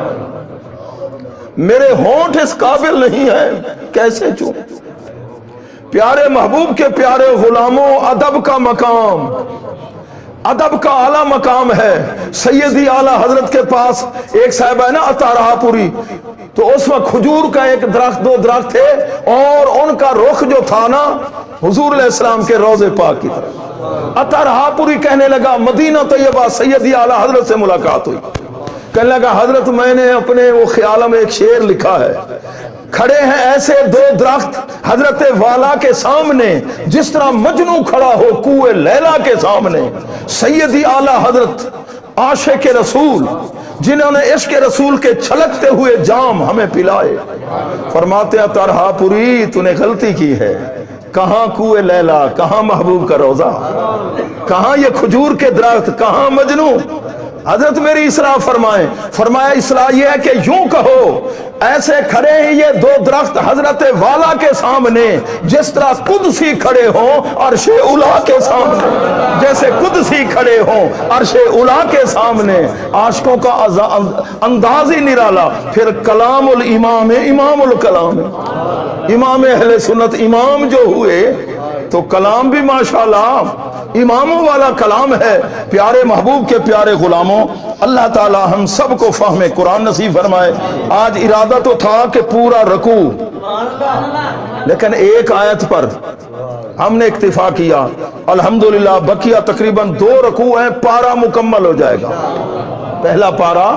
میرے ہونٹ اس قابل نہیں ہے، کیسے چوم؟ پیارے محبوب کے پیارے غلاموں، ادب کا مقام، ادب کا اعلیٰ مقام ہے۔ سیدی اعلیٰ حضرت کے پاس ایک صاحبہ ہے نا عطا رہا پوری، تو اس وقت کھجور کا ایک درخت، دو درخت تھے، اور ان کا رخ جو تھا نا حضور علیہ السلام کے روضے پاک کی طرف۔ عطا رہا پوری کہنے لگا مدینہ طیبہ سیدی اعلیٰ حضرت سے ملاقات ہوئی، کہنے لگا حضرت میں نے اپنے وہ خیالہ میں ایک شعر لکھا ہے، کھڑے ہیں ایسے دو درخت حضرت والا کے سامنے جس طرح مجنوں کھڑا ہو کوئے لیلا کے سامنے، سیدی اعلیٰ حضرت عاشق رسول جنہوں نے عشق رسول کے چھلکتے ہوئے جام ہمیں پلائے، فرماتے ہیں طرحہ پوری تو نے غلطی کی ہے، کہاں کوئے لیلا، کہاں محبوب کا روضہ، کہاں یہ کھجور کے درخت، کہاں مجنوں۔ حضرت میری اصلاح فرمائیں، فرمایا اصلاح یہ ہے کہ یوں کہو ایسے کھڑے ہیں یہ دو درخت حضرت والا کے سامنے جس طرح قدسی کھڑے ہوں عرش اولا کے سامنے، جیسے قدسی کھڑے ہوں عرش اولا کے سامنے۔ عاشقوں کا انداز ہی نرالا، پھر کلام الامام امام الکلام، امام اہل سنت امام جو ہوئے تو کلام بھی ماشاءاللہ اماموں والا کلام ہے۔ پیارے محبوب کے پیارے غلاموں، اللہ تعالی ہم سب کو فہم قرآن نصیب فرمائے۔ آج ارادہ تو تھا کہ پورا رکوع، لیکن ایک آیت پر ہم نے اکتفا کیا، الحمدللہ بقیہ تقریباً 2 رکوع ہیں، پارا مکمل ہو جائے گا۔ پہلا پارا،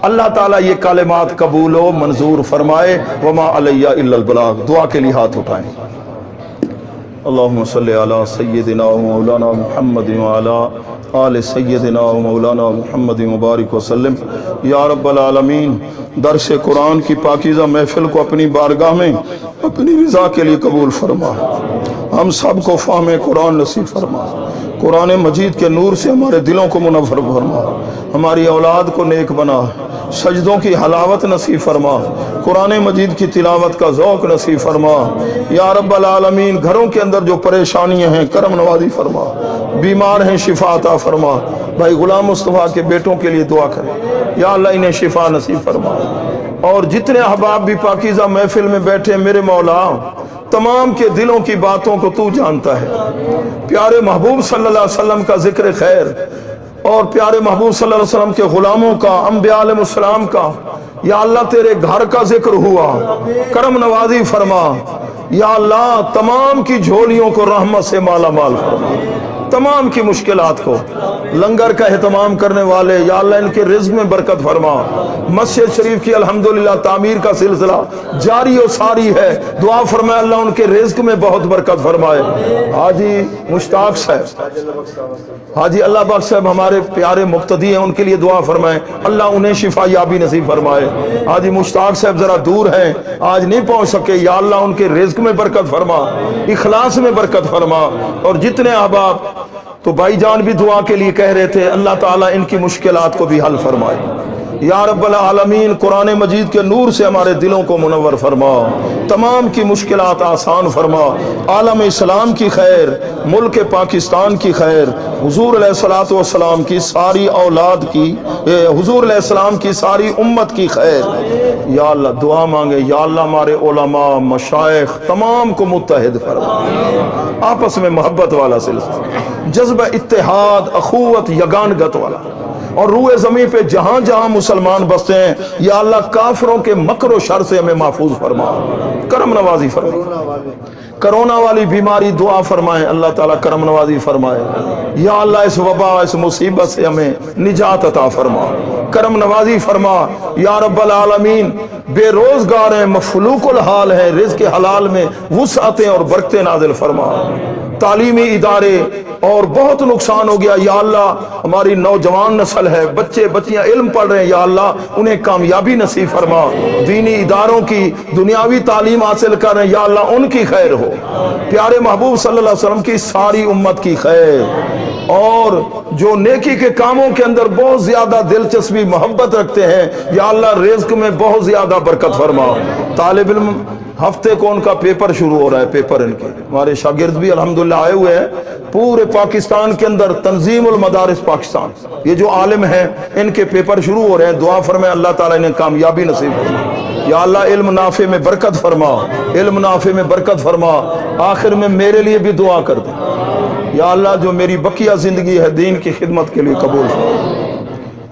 اللہ تعالیٰ یہ کلمات قبول و منظور فرمائے۔ وما علیہ الا البلاغ۔ دعا کے لیے ہاتھ اٹھائیں۔ اللہم صلی علی سیدنا و مولانا محمد وعلی آل سیدنا و مولانا محمد مبارک وسلم۔ یا رب العالمین، درس قرآن کی پاکیزہ محفل کو اپنی بارگاہ میں اپنی رضا کے لیے قبول فرما، ہم سب کو فہم قرآن نصیب فرما، قرآن مجید کے نور سے ہمارے دلوں کو منور فرما، ہماری اولاد کو نیک بنا، سجدوں کی حلاوت نصیب فرما، قرآن مجید کی تلاوت کا ذوق نصیب فرما۔ یا رب العالمین، گھروں کے اندر جو پریشانیاں ہیں کرم نوازی فرما، بیمار ہیں شفا عطا فرما۔ بھائی غلام مصطفیٰ کے بیٹوں کے لیے دعا کریں، یا اللہ انہیں شفا نصیب فرما۔ اور جتنے احباب بھی پاکیزہ محفل میں بیٹھے، میرے مولا تمام کے دلوں کی باتوں کو تو جانتا ہے۔ پیارے محبوب صلی اللہ علیہ وسلم کا ذکر خیر اور پیارے محبوب صلی اللہ علیہ وسلم کے غلاموں کا، انبیاء علیہ السلام کا، یا اللہ تیرے گھر کا ذکر ہوا، کرم نوازی فرما۔ یا اللہ تمام کی جھولیوں کو رحمت سے مالا مال فرما، تمام کی مشکلات کو، لنگر کا اہتمام کرنے والے یا اللہ ان کے رزق میں برکت فرما۔ مسجد شریف کی الحمدللہ تعمیر کا سلسلہ جاری و ساری ہے، دعا فرمائے اللہ ان کے رزق میں بہت برکت فرمائے۔ حاجی مشتاق صاحب، حاجی اللہ بخش صاحب ہمارے پیارے مقتدی ہیں، ان کے لیے دعا فرمائے اللہ انہیں شفا یابی نصیب فرمائے۔ حاجی مشتاق صاحب ذرا دور ہیں، آج نہیں پہنچ سکے، یا اللہ ان کے رزق میں برکت فرما، اخلاص میں برکت فرما۔ اور جتنے احباب تو بھائی جان بھی دعا کے لیے کہہ رہے تھے، اللہ تعالیٰ ان کی مشکلات کو بھی حل فرمائے۔ یا رب العالمین، قرآن مجید کے نور سے ہمارے دلوں کو منور فرما، تمام کی مشکلات آسان فرما، عالم اسلام کی خیر، ملک پاکستان کی خیر، حضور علیہ الصلوۃ والسلام کی ساری اولاد کی، حضور علیہ السلام کی ساری امت کی خیر۔ یا اللہ دعا مانگے، یا اللہ ہمارے علماء مشائخ تمام کو متحد فرما، آپس میں محبت والا سلسلہ، جذبہ اتحاد اخوت یگانگت والا، اور روئے زمین پہ جہاں جہاں مسلمان بستے ہیں یا اللہ کافروں کے مکر و شر سے ہمیں محفوظ فرما، کرم نوازی فرما۔ کرونا والی بیماری دعا فرمائیں اللہ تعالیٰ کرم نوازی فرمائے۔ یا اللہ اس وبا اس مصیبت سے ہمیں نجات عطا فرما، کرم نوازی فرما۔ یا رب العالمین، بے روزگار ہیں، مفلوق الحال ہیں، رزق حلال میں وسعتیں اور برکتیں نازل فرما۔ تعلیمی ادارے اور بہت نقصان ہو گیا، یا اللہ ہماری نوجوان نسل ہے، بچے بچیاں علم پڑھ رہے ہیں، یا اللہ انہیں کامیابی نصیب فرما۔ دینی اداروں کی دنیاوی تعلیم حاصل کر رہے ہیں، یا اللہ ان کی خیر ہو۔ پیارے محبوب صلی اللہ علیہ وسلم کی ساری امت کی خیر، اور جو نیکی کے کاموں کے اندر بہت زیادہ دلچسپی محبت رکھتے ہیں، یا اللہ رزق میں بہت زیادہ برکت فرما۔ طالب علم ہفتے کو ان کا پیپر شروع ہو رہا ہے، پیپر ان کے، ہمارے شاگرد بھی الحمدللہ آئے ہوئے ہیں پورے پاکستان کے اندر، تنظیم المدارس پاکستان، یہ جو عالم ہیں ان کے پیپر شروع ہو رہے ہیں، دعا فرمائے اللہ تعالیٰ انہیں کامیابی نصیب فرما۔ یا اللہ علم نافع میں برکت فرما، علم نافع میں برکت فرما۔ آخر میں میرے لیے بھی دعا کر دیں، یا اللہ جو میری بقیہ زندگی ہے دین کی خدمت کے لیے قبول فرما۔